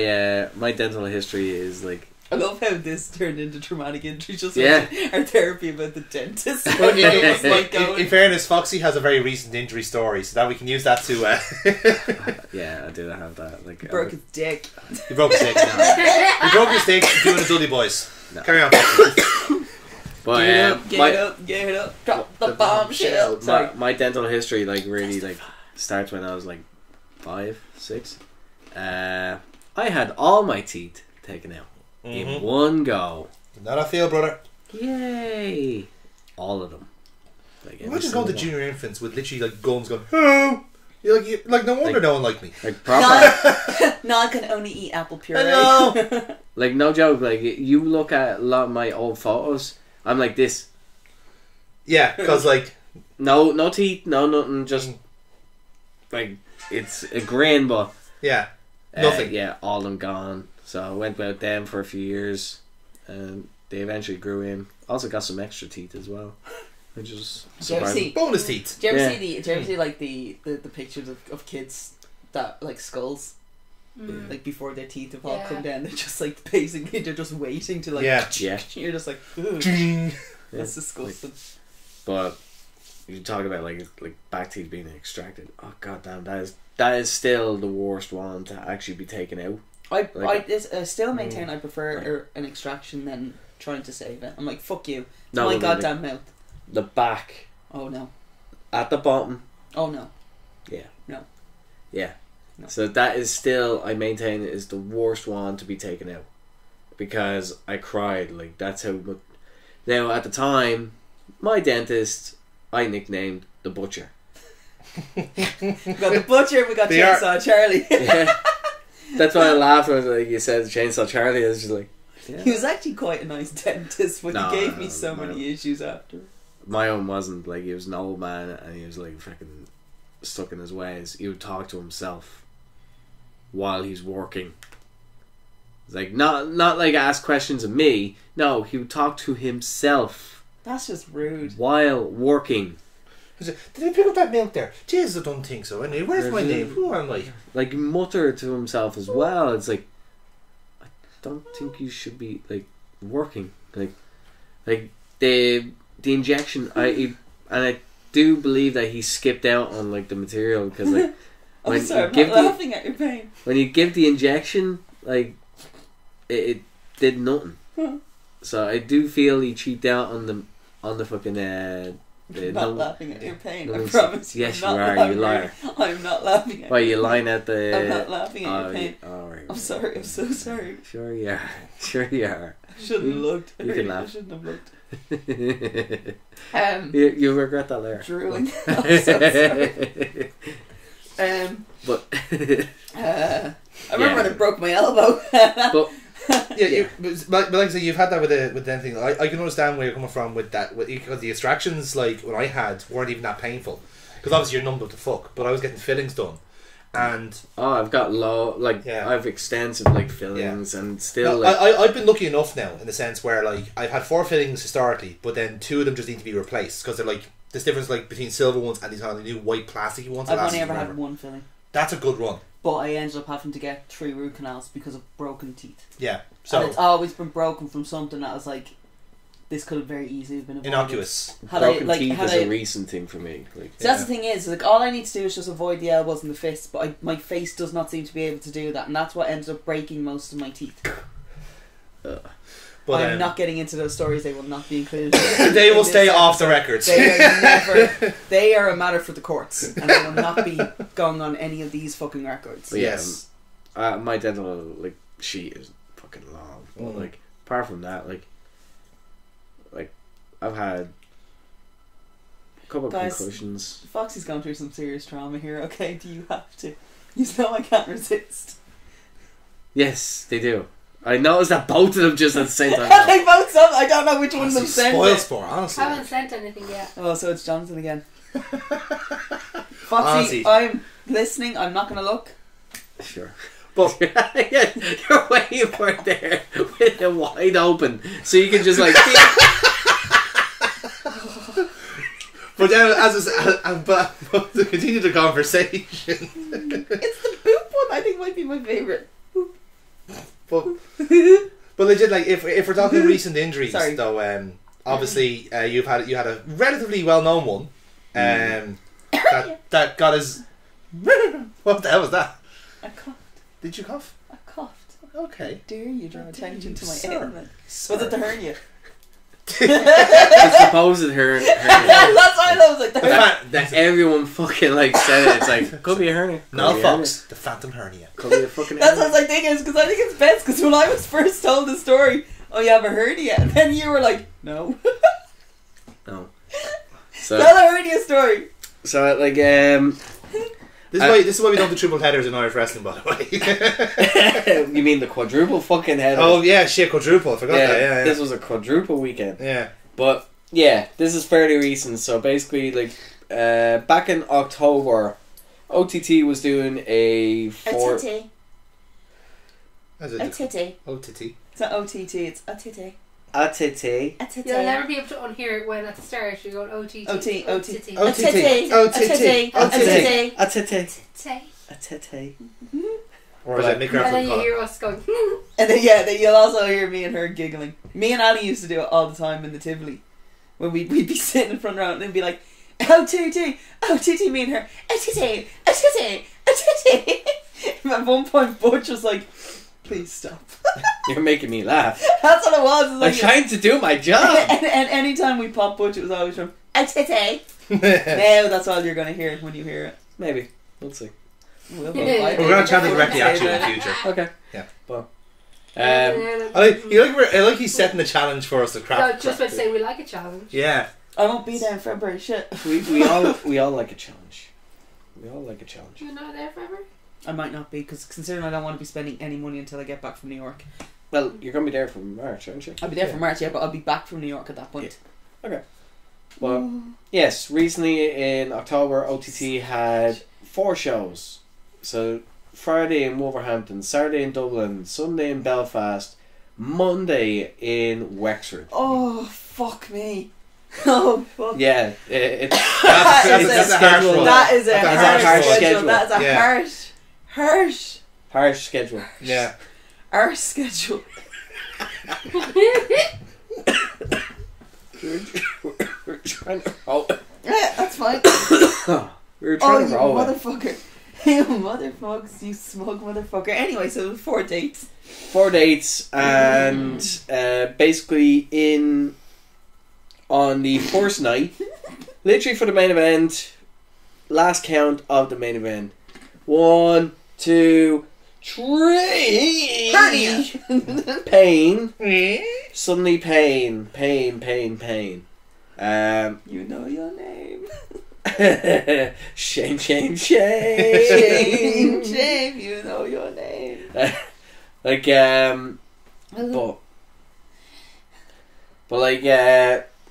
dental history is like. I love how this turned into traumatic injury. Just Yeah. like our therapy about the dentist. Well, It was like going. in fairness, Foxy has a very recent injury story, so that we can use that to. Yeah, I do have that. Like, Broke his dick. He broke his stick. He broke his stick doing the Dudley Boys. No. Carry on, Foxy. But Get it up, drop the bombshell. Sorry. my dental history like really like starts when I was like 5, 6. I had all my teeth taken out in one go. Not I feel, brother. Yay! All of them. Like, every Imagine single going to one. junior infants with literally like gums going, "Hello." You're like no wonder Like- no one liked me. Like proper. No, I can only eat apple puree. Hello. Like no joke. Like you look at a lot of my old photos. I'm like this. Yeah, because like No teeth. No nothing. Just like it's a grin, but yeah, nothing. Yeah, all of them gone. So I went without them for a few years, and they eventually grew in. Also got some extra teeth as well, which is Did you ever surprising. see? Bonus teeth. Do you ever Yeah. see the? Do you ever see like the pictures of kids that like skulls, like before their teeth have all Yeah. come down? They're just like basically they're just waiting to like. Yeah. Yeah. You're just like, "Ugh, Yeah. that's disgusting." But you talk about like back teeth being extracted. Oh goddamn, that is still the worst one to actually be taken out. I Like- still maintain I prefer an extraction than trying to save it. I'm like, fuck you. It's No, my but goddamn mouth. The back Oh no. at the bottom. Oh no. Yeah. No. So that is still, I maintain, is the worst one to be taken out because I cried. Like that's how much. Now at the time, my dentist I nicknamed the Butcher. We got the butcher. We got They are- Chainsaw Charlie. Yeah. That's why I laughed when like you said Chainsaw Charlie. I was just like, yeah. He was actually quite a nice dentist, but No, he gave me no, so no. many issues after. My own wasn't. Like he was an old man and he was like freaking stuck in his ways. He would talk to himself while he's working. It's like not like ask questions of me. No, he would talk to himself That's just rude. while working. Did I pick up that milk there? Jesus, I don't think so. Anyway, where's my name? Who am I? Like mutter to himself as well. It's like I don't think you should be like working. Like the injection. I do believe that he skipped out on like the material because like I'm when sorry, you I'm give not laughing at your pain. when you give the injection, like it did nothing. So I do feel he cheaped out on the fucking I'm not laughing at your pain. no, I promise you. yes, I'm you not are, you laughing. liar. I'm not laughing at Why your you lying at the? I'm not laughing at your pain. Alright. I'm sorry. I'm so sorry. Sure you are. Sure you are. I shouldn't have looked. You can laugh. I shouldn't have looked. You'll regret that later. Drooling. I'm so sorry. But I remember when I Yeah. broke my elbow. but Yeah, but like I say, you've had that with anything. I can understand where you're coming from with that. Because the extractions, like what I had, weren't even that painful. Because obviously you're numb to fuck. But I was getting fillings done, And I've got I've extensive like fillings and still I've been lucky enough now in the sense where like I've had 4 fillings historically, but then 2 of them just need to be replaced because they're like there's difference like between silver ones and these kind of new white plasticky ones. I've only ever had 1 filling. That's a good run. But I ended up having to get 3 root canals because of broken teeth. Yeah. So and it's always been broken from something that was like, this could have very easily been avoided. Innocuous. Broken teeth is a recent thing for me. Like, so that's the thing is, like, all I need to do is just avoid the elbows and the fists, but my face does not seem to be able to do that, and that's what ends up breaking most of my teeth. But I'm not getting into those stories. They will not be included. They will stay off the records. They are a matter for the courts, and I will not be going on any of these fucking records. But yes, my dental sheet is fucking long. But like apart from that, like I've had a couple of concussions. Foxy's gone through some serious trauma here. Okay, do you have to? You know I can't resist. Yes, they do. I noticed that both of them just at the same time. They both sent. I don't know which one of them sent it. Sport, honestly. I haven't sent anything yet. Oh, so it's Jonathan again. Foxy, I'm listening. I'm not going to look. Sure. But yeah, you're waiting for it there with it wide open, so you can just like. But but to continue the conversation, it's the boop one. I think might be my favourite. But legit, like if we're talking recent injuries, though, obviously you had a relatively well known one, that got his. What the hell was that? I coughed. Did you cough? I coughed. Okay. How dare you draw attention to my ailment? Was it the hernia? It's supposed hernia. That's why I was like that everyone fucking like said it. It's like could be a hernia. No, Fox, the phantom hernia. Could be a fucking. That's what I was like thinking, because I think it's best. Because when I was first told the story, oh, you have a hernia, and then you were like, no, no. So tell a hernia story. So like This is why we don't do triple headers in Irish wrestling, by the way. You mean the quadruple fucking header? Oh yeah, shit, quadruple. I forgot that. Yeah. This was a quadruple weekend. Yeah. But yeah, this is fairly recent. So basically, like back in October, OTT was doing a titty. A titty. OTT. It's not OTT. It's a titty. A titty. A titty. You'll never be able to unhear it when at the start you're going OTT. OT. OTT. A titty. A titty. A titty. A titty. A titty. Or like, and then you hear us going. And then you'll also hear me and her giggling. Me and Ali used to do it all the time in the Tivoli, when we'd be sitting in front row and they'd be like, OTT, OTT, me and her, a titty, a titty, a titty. At one point, Butch was like, please stop. You're making me laugh. That's what it was. I'm trying to do my job. And anytime we pop Butch, it was always from a titty. Now that's all you're going to hear when you hear it. Maybe. We'll see. We're going to chat directly at you in the future. Okay. Yeah. Well. I like he's setting the challenge for us to craft. No, just about to say we like a challenge. Yeah. I won't be there in February. Shit. We all like a challenge. We all like a challenge. You're not there forever? I might not be, because considering I don't want to be spending any money until I get back from New York. Well, you're going to be there from March, aren't you? I'll be there for March, yeah, but I'll be back from New York at that point. Yeah. Okay. Well, yes, recently in October, OTT had 4 shows. So, Friday in Wolverhampton, Saturday in Dublin, Sunday in Belfast, Monday in Wexford. Oh, fuck me. Oh, fuck. Yeah, it's that's a harsh one. That is a harsh schedule. schedule. That is a harsh schedule. Yeah. Harsh schedule. We're trying to roll. Yeah, that's fine. We were trying to roll. Oh, you motherfucker. You motherfuckers, you smug motherfucker. Anyway, so 4 dates. 4 dates, and basically on the first night, literally for the main event, last count of the main event. 1, 2, 3. Hernia. Pain. Suddenly pain. You know your name. Shame. Shame, you know your name.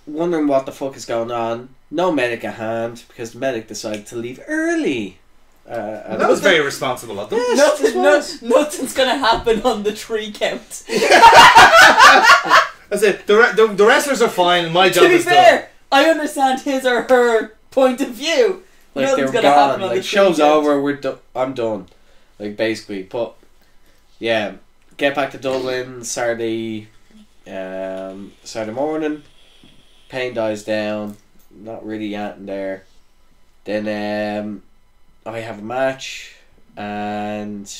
Wondering what the fuck is going on. No medic at hand, because the medic decided to leave early. That was very responsible of them. Nothing's gonna happen on the 3 count. That's it. The wrestlers are fine, and my job To be is fair, done. I understand his or her point of view. Like Nothing's they're gonna happen gone. on Like the show's 3 count. over. I'm done. Like basically, but yeah, get back to Dublin Saturday morning. Pain dies down. Not really yanting there. Then I have a match, and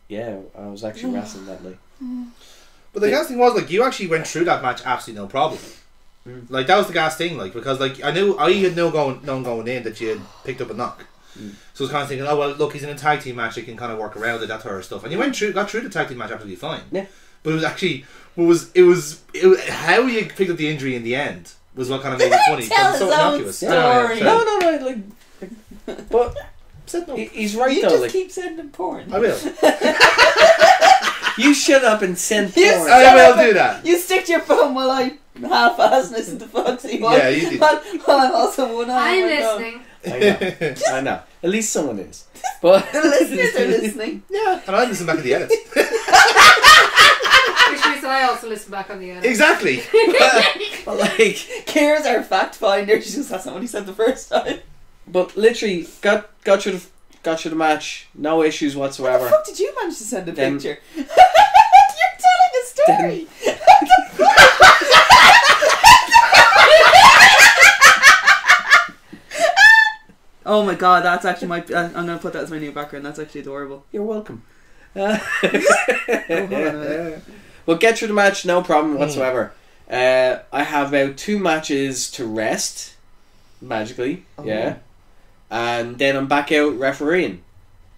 yeah, I was actually wrestling that night. But the gas thing was, like, you actually went through that match absolutely no problem. Like, that was the gas thing, like, because, like, I had known going in that you had picked up a knock. So I was kind of thinking, oh, well, look, he's in a tag team match, you can kind of work around it, that sort of stuff. And you got through the tag team match absolutely fine. Yeah. But it was actually, it was how you picked up the injury in the end was what kind of made it funny. Tell Because it's so his own innocuous. story. No, like, but Said no. he's right You though. just Like, keep sending porn. I will. you shut up and send You porn. I will do that. You stick to your phone while I half-ass listen to Foxy. Yeah, you do. While I'm also one eye. I'm listening. I know. At least someone is. But The listeners are listening. Yeah, and I listen back to the edits. Which means that I also listen back on the edit. Exactly. but like, Kira's our fact finder. She just that's not what he said the first time. but literally got through the match. No issues How whatsoever. the fuck did you manage to send a Then- picture? You're telling a story. Oh my god, that's actually my. I'm gonna put that as my new background. That's actually adorable. You're welcome. hold on a minute. Well, get through the match, no problem whatsoever. I have about 2 matches to rest, magically, yeah. And then I'm back out refereeing.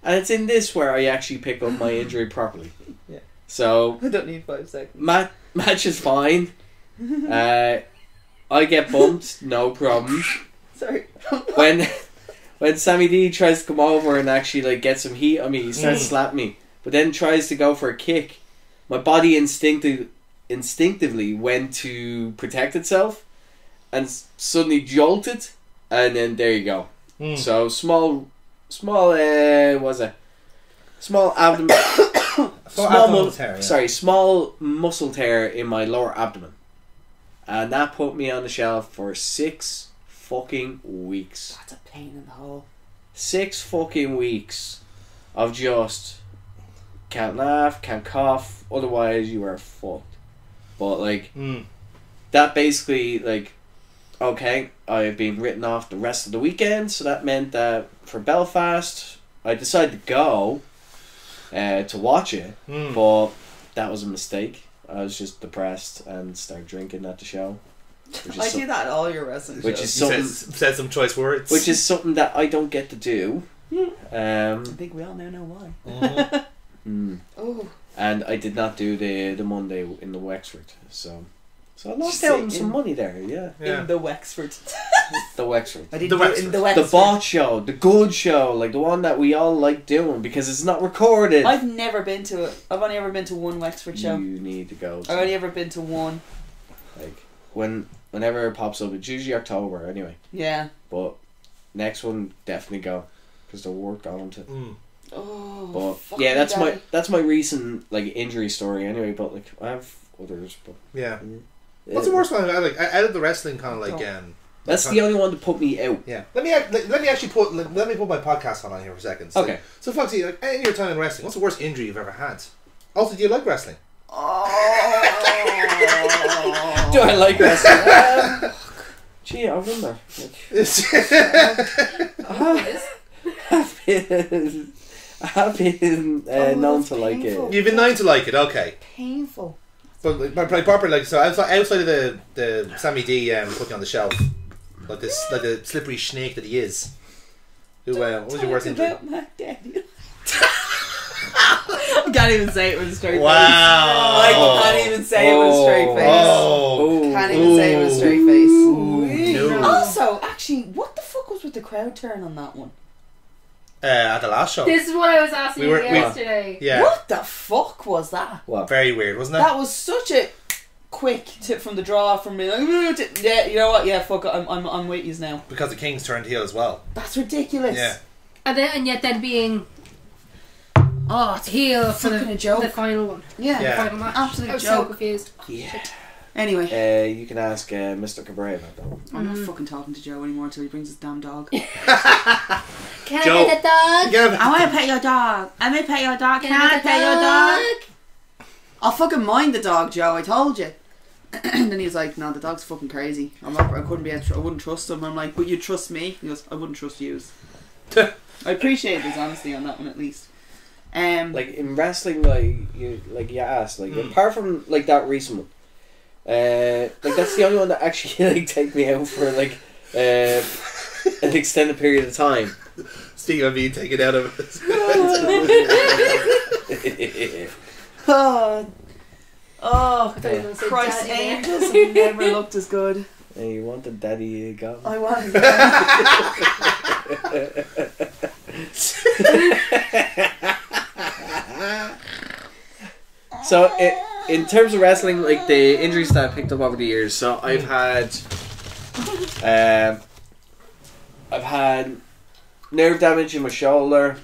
And it's in this where I actually pick up my injury properly. Yeah. So, I don't need 5 seconds. match is fine. I get bumped, no problem. Sorry. When Sammy D tries to come over and actually like get some heat on me, he starts slapping me, but then tries to go for a kick. My body instinctively went to protect itself, and suddenly jolted, and then there you go. So small was it? Small abdomen. Small muscle tear in my lower abdomen, and that put me on the shelf for 6 fucking weeks. That's a pain in the hole. 6 fucking weeks of just can't laugh, can't cough, otherwise you are fucked. But like that basically, like, okay, I've been written off the rest of the weekend, so that meant that for Belfast I decided to go to watch it, but that was a mistake. I was just depressed and started drinking at the show. I do that at all your wrestling Which shows. is something, said some choice words. which is something that I don't get to do. I think we all now know why. Oh. And I did not do the Monday in the Wexford, so I lost out on some money there. Yeah, In the Wexford. the Wexford, I didn't The do it Wexford. in the the Wexford. bot show, the good show, like the one that we all like doing because it's not recorded. I've never been to it. I've only ever been to one Wexford show. You need to go. I've only ever been to one. Like whenever it pops up, it's usually October anyway. Yeah. But next one definitely go because they're worth going to. Oh. But fuck yeah, me, that's Daddy. my recent like injury story anyway. But like I have others, but Yeah. What's the worst one? Like out of the wrestling kind of like that's the only one to put me out. Yeah. Let me actually put my podcast on here for a second. So, Okay. So Foxy, like in your time in wrestling, what's the worst injury you've ever had? Also, do you like wrestling? Do I like wrestling? Gee, I wonder. I have been known that's to like painful. it. You've been known to like it, okay. Painful. But like proper, like so outside of the Sammy D put you on the shelf, like the slippery snake that he is. Who what was your worst injury? About my daddy. I can't even say it with a straight Wow. face. I can't even say it with a straight face. Oh. Can't even say it with a straight face. No. Also, actually, what the fuck was with the crowd turn on that one? At the last show. This is what I was asking We were- you we- yesterday. Yeah. What the fuck was that? What? Very weird, wasn't it? That was such a quick tip from the draw from me. Like, yeah, you know what? Yeah, fuck it. I'm with yous now. Because the Kings turned heel as well. That's ridiculous. Yeah. and yet then being it's heel for fucking a joke. the final one. Yeah, Yeah. Final match. Absolute I was joke. so confused. Yeah. Anyway, You can ask Mr. Cabrera about that. I'm not fucking talking to Joe anymore until he brings his damn dog. Can Joe. I get the dog? Yeah, I want to pet your dog. I may pet your dog. Can I pet your dog? I'll fucking mind the dog, Joe. I told you. And then he was like, "No, the dog's fucking crazy. I wouldn't trust him." I'm like, "But you trust me?" He goes, "I wouldn't trust you." I appreciate his honesty on that one at least. Like in wrestling, you asked, apart from like that recent one, like that's the only one that actually like take me out for like an extended period of time. Speaking of being taken out of it. Oh, I thought you were gonna say Christ, daddy there. angels have never looked as good. Hey, you want the daddy you got? I want So, in terms of wrestling, like the injuries that I picked up over the years, so I've had nerve damage in my shoulder.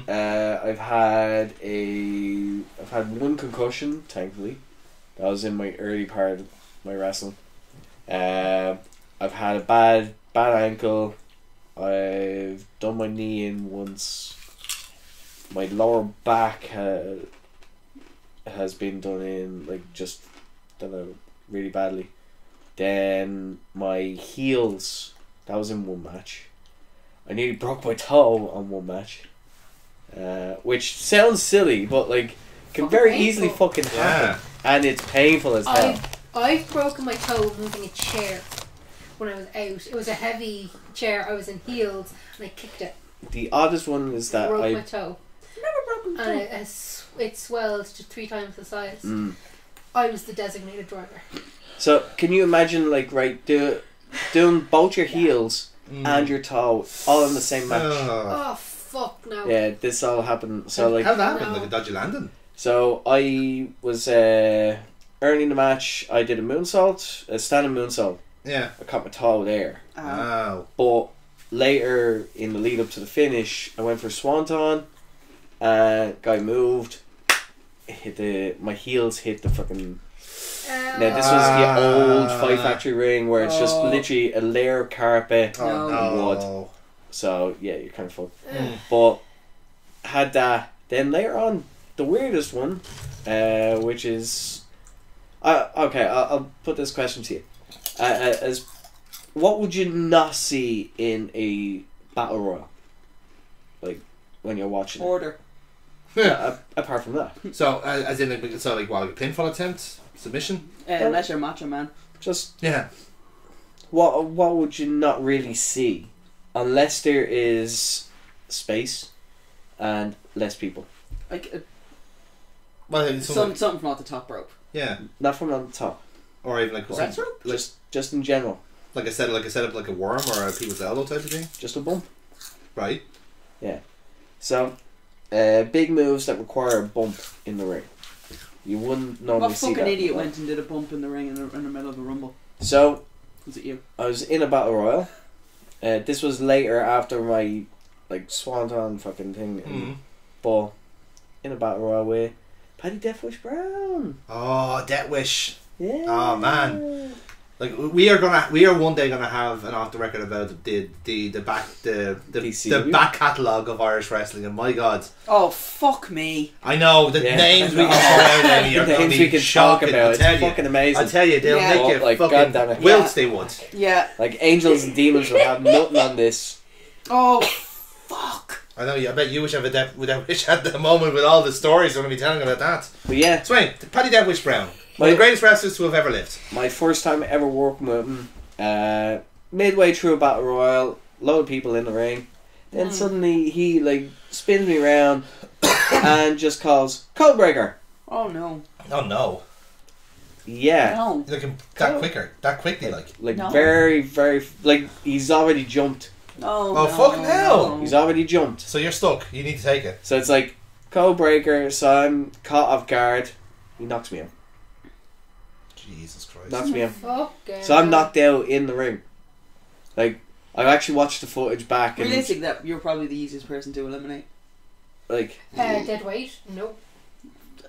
I've had one concussion, thankfully. That was in my early part of my wrestling. I've had a bad ankle. I've done my knee in once. My lower back has been done in, done it really badly. Then my heels, that was in one match. I nearly broke my toe on one match. Which sounds silly, but can Fucking Oh, very painful. easily fucking happen. Yeah. And it's painful as hell. I've broken my toe moving a chair when I was out. It was a heavy chair. I was in heels and I kicked it. The oddest one is that Broke my I... toe. never broken And it swelled to 3 times the size. Mm. I was the designated driver. So, can you imagine, doing both your heels and your toe all in the same match? Oh, fuck no. Yeah, this all happened. So, How that happened? No. Like a dodgy landing? So I was early in the match. I did a standing moonsault. Yeah. I caught my toe there. Wow. But later in the lead up to the finish, I went for a swanton. Guy moved. My heels hit the fucking. Now this was the old Fight Factory ring where it's just literally a layer of carpet. Oh and wood. no. So yeah, you're kind of fucked. But had that. Then later on, the weirdest one, which is, okay, I'll put this question to you. As what would you not see in a battle royal? Like when you're watching. Order. Apart from that, So, as in, like a pinfall attempt? Submission? Unless you're Macho Man. just Yeah. what would you not really see, unless there is space and less people. Like Well, it's something, something from off the top rope. yeah. Not from on the top, Or even like just in general, like a setup like a worm or a people's elbow type of thing. just a bump. Right. So, big moves that require a bump in the ring. You wouldn't normally What see fucking that. idiot went and did a bump in the ring in the middle of the rumble? So, Was it you? I was in a battle royal. This was later after my swanton fucking thing. But in a battle royal with Paddy Deathwish Brown. Oh, Death Wish. Yeah. Oh, man. Like we are one day gonna have an off the record about the PCW? back catalogue of Irish wrestling, and my God, Oh, fuck me. I know the Yeah. names we can throw out there. The You're gonna names be we can shocking. talk about. I tell It's you, fucking amazing. I tell you, they'll Yeah. make you Like, fucking goddamn it. wilts. Yeah. They would. Yeah. Like angels and demons will have nothing on this. Oh, fuck. I know. I bet you wish I wish at the moment with all the stories I'm gonna be telling about that. But yeah, Swain, Paddy Deathwish Brown, one of the greatest wrestlers to have ever lived. my first time ever working with him. Midway through a battle royal, load of people in the ring. Then suddenly he spins me around and just calls Codebreaker. Oh, no. Oh no! Yeah. No. You're looking that quickly, like. No. Very, very he's already jumped. No. Oh, no, fucking hell. no. He's already jumped. So you're stuck. You need to take it. So it's like Codebreaker. So I'm caught off guard. He knocks me out. Jesus Christ. Knocks me out. Fucking So I'm knocked out in the ring. I've actually watched the footage back and Realistic that you're probably the easiest person to eliminate. like Dead weight? Nope.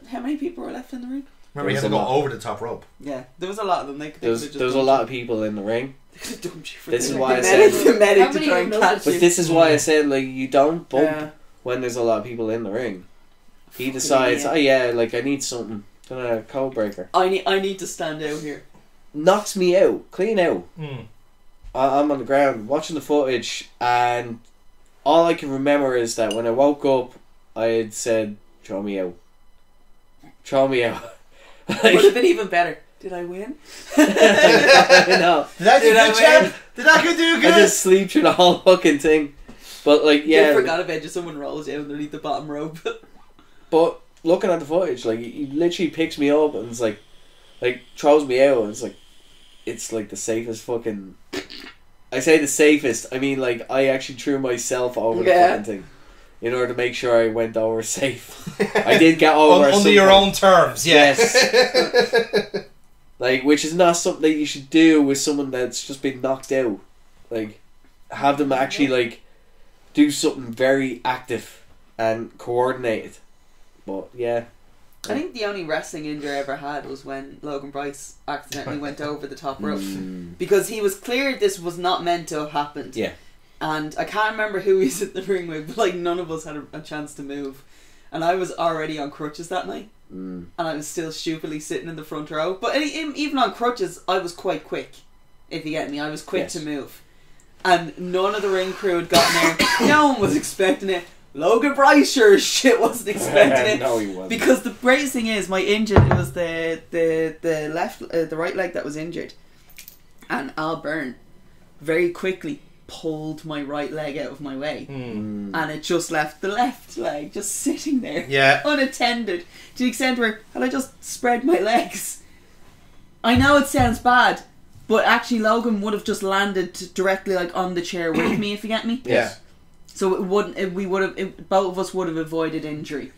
How many people were left in the ring? Remember, you had to go over the top rope. Yeah, there was a lot of them. there was a lot of people in the ring. This is why I the said medic How to many try and have catch noticed? you. but this is why I said like you don't bump Yeah. when there's a lot of people in the ring. He Fucking decides, idiot. oh yeah, like I need something. Gonna code breaker. I need to stand out here. Knocks me out, clean out. Mm. I'm on the ground watching the footage, and all I can remember is that when I woke up, I had said, "Throw me out, throw me out." Would have been even better. Did I win? I know. Did I do Did I good, champ? win? Did I do I good? just sleep through the whole fucking thing. But like, Yeah, yeah. I forgot about just someone rolls you underneath the bottom rope. But looking at the footage, like he literally picks me up and it's like throws me out, and it's like the safest fucking. I say the safest. I mean, like I actually threw myself over the Yeah. fucking thing in order to make sure I went over safe. I did get over under some your point. own terms, Yes. Like, which is not something that you should do with someone that's just been knocked out. Like, have them actually like do something very active and coordinated. But yeah. I think the only wrestling injury I ever had was when Logan Bryce accidentally went over the top rope. Because he was clear this was not meant to have happened. Yeah. And I can't remember who he was in the ring with, but like none of us had a chance to move. And I was already on crutches that night. And I was still stupidly sitting in the front row. But even on crutches, I was quite quick. If you get me, I was quick Yes. to move. And none of the ring crew had gotten there. No one was expecting it. Logan Bryce sure as shit wasn't expecting it. No, he wasn't. Because the greatest thing is, my injured, it was the left, the right leg that was injured. And Al Byrne very quickly pulled my right leg out of my way. And it just left the left leg just sitting there. Yeah. Unattended. To the extent where, had I just spread my legs? I know it sounds bad, but actually Logan would have just landed directly like on the chair with me, if you get me. Yeah. So it wouldn't. Both of us would have avoided injury.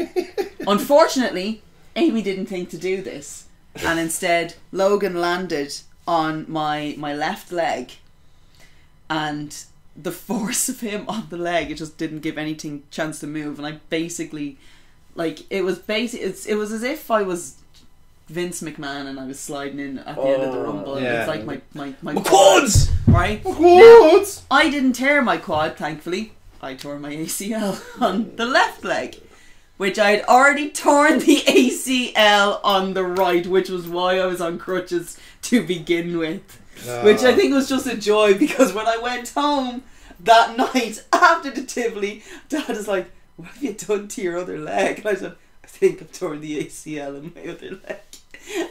Unfortunately, Amy didn't think to do this, and instead Logan landed on my left leg, and the force of him on the leg, it just didn't give anything chance to move, and I basically, like, it was as if I was Vince McMahon and I was sliding in at the end of the rumble. And yeah. it's like my quads! right? Quads! Now, I didn't tear my quad, thankfully. I tore my ACL on the left leg, which I had already torn the ACL on the right, which was why I was on crutches to begin with. Which I think was just a joy, because when I went home that night after the Tivoli, Dad was like, "What have you done to your other leg?" And I said, "I think I've torn the ACL in my other leg."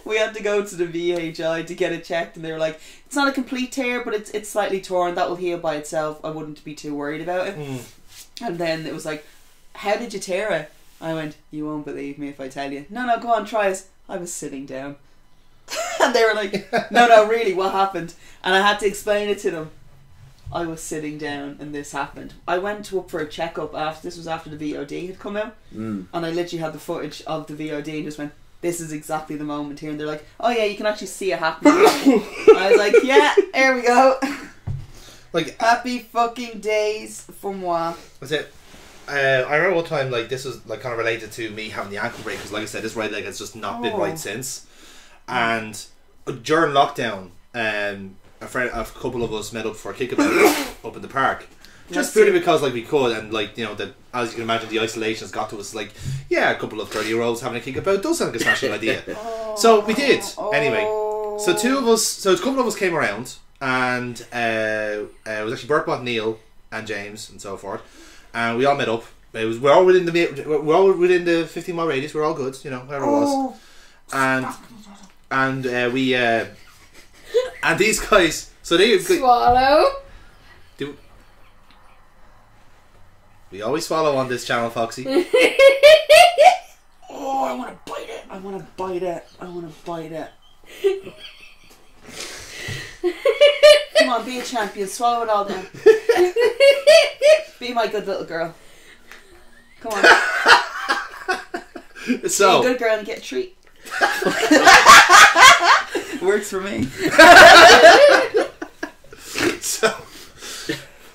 We had to go to the VHI to get it checked, and they were like, "It's not a complete tear, but it's slightly torn. That will heal by itself. I wouldn't be too worried about it." And then it was like, "How did you tear it?" I went, "You won't believe me if I tell you." No, go on, try it. I was sitting down. And they were like, no, really, what happened? And I had to explain it to them. I was sitting down and this happened. I went up for a checkup this was after the VOD had come out. And I literally had the footage of the VOD and just went, "This is exactly the moment here." And they're like, "Oh yeah, you can actually see it happening." I was like, "Yeah, here we go." Like, Happy fucking days for moi. that's it. I remember one time, like, this was like kind of related to me having the ankle break, because like I said, this right leg has just not been right since. And during lockdown, a couple of us met up for a kickabout up in the park, just purely because like we could, and like, you know, that, as you can imagine, the isolation has got to us. Like, yeah, a couple of 30-year-olds having a kickabout does sound like a smashing idea. So we did anyway. So a couple of us came around, and it was actually Bert, Neil, and James, and so forth, and we all met up. We're all within the 15 mile radius. We're all good, you know, whatever it was. And we and these guys, so they Swallow. We always swallow on this channel, Foxy. Oh, I want to bite it. I want to bite it. Come on, be a champion. Swallow it all down. Be my good little girl. Come on. So be a good girl and get a treat. Works for me.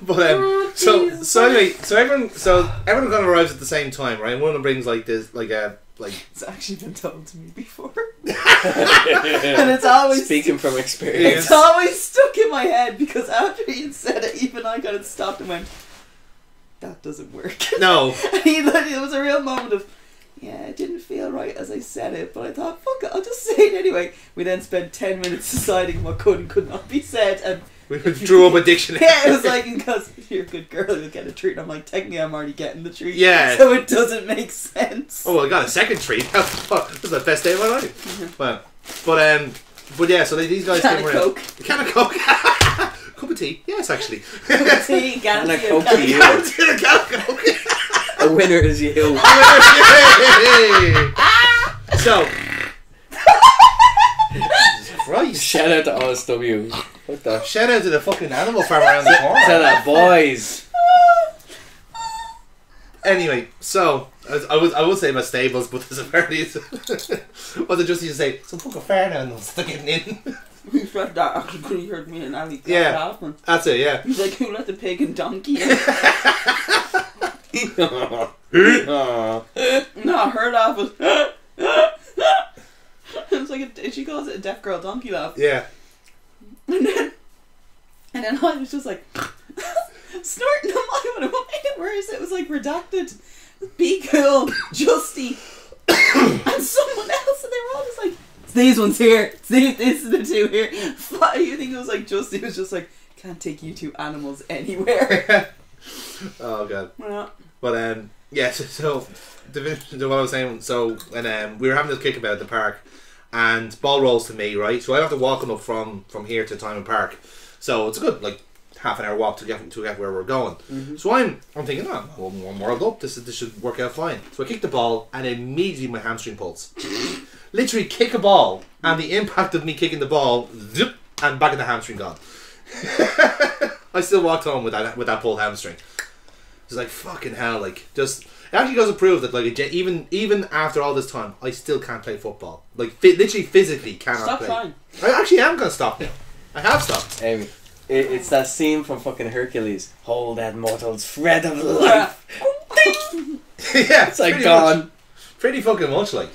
But so anyway, so everyone kind of arrives at the same time, right? And one of them brings like this, like It's actually been told to me before, and it's always speaking from experience. It's always stuck in my head because after he said it, even I kind of stopped and went, "That doesn't work." No, it was a real moment of, yeah, it didn't feel right as I said it, but I thought, fuck it, I'll just say it anyway. We then spent 10 minutes deciding what could and could not be said, and we drew up a dictionary. yeah, it was like, because if you're a good girl, you'll get a treat. And I'm like, technically, I'm already getting the treat. Yeah. So it doesn't make sense. Oh, well, I got a second treat. This is the best day of my life. Well, but yeah, so these guys Can came of around. Coke. Can of Coke. Cup of tea. Yes, actually. Cup of tea, And a Galaxy, Coke and to you. Can of Coke. A winner is you. So. Jesus Christ. Shout out to OSW. What the? Shout out to the fucking animal farm around the corner. Shout out, boys. Anyway, so I would say about stables, but there's apparently what they just used to say, some fucking fair animals they're getting in. He said that actually could have heard me and Ali laughing. That's it, yeah. He's like, who let the pig and donkey in? No, her laugh was it's like she calls it a deaf girl donkey laugh. Yeah. And then I was just like snorting them out, but where is it? It was like redacted. Be cool, Justy, and someone else, and they were all just like, it's these ones here. This is the two here. You think it was like Justy was just like, can't take you two animals anywhere. Oh god. Yeah. But yeah. So what I was saying. So when we were having this kickabout at the park, and ball rolls to me, right? So I have to walk them up from here to Timon Park. So it's a good like half an hour walk to get where we're going. Mm-hmm. So I'm thinking, oh, I'm warmed up. This should work out fine. So I kick the ball, and immediately my hamstring pulls. Literally kick a ball, and the impact of me kicking the ball, zip, and back in the hamstring gone. I still walked home with that pulled hamstring. It's like fucking hell. Like just it actually goes to prove that like even after all this time, I still can't play football. Like literally physically cannot Stop play. trying. I actually am gonna stop now. I have stopped. Amy, it's that scene from fucking Hercules. Hold that mortal's thread of life. Yeah, It's like gone. Pretty fucking much like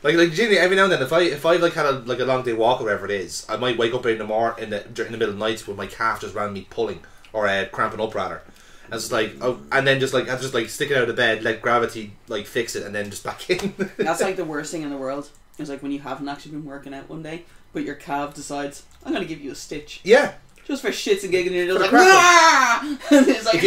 genuinely every now and then if I like had a long day walk or whatever it is, I might wake up in the middle of the night with my calf just randomly pulling or cramping up rather. And it's like and then I just like stick it out of bed, let gravity like fix it, and then just back in. That's like the worst thing in the world. It's like when you haven't actually been working out one day, but your calf decides, I'm gonna give you a stitch. Yeah. Just for shits and giggles, and you're just like, crack "Ah!" And it's like,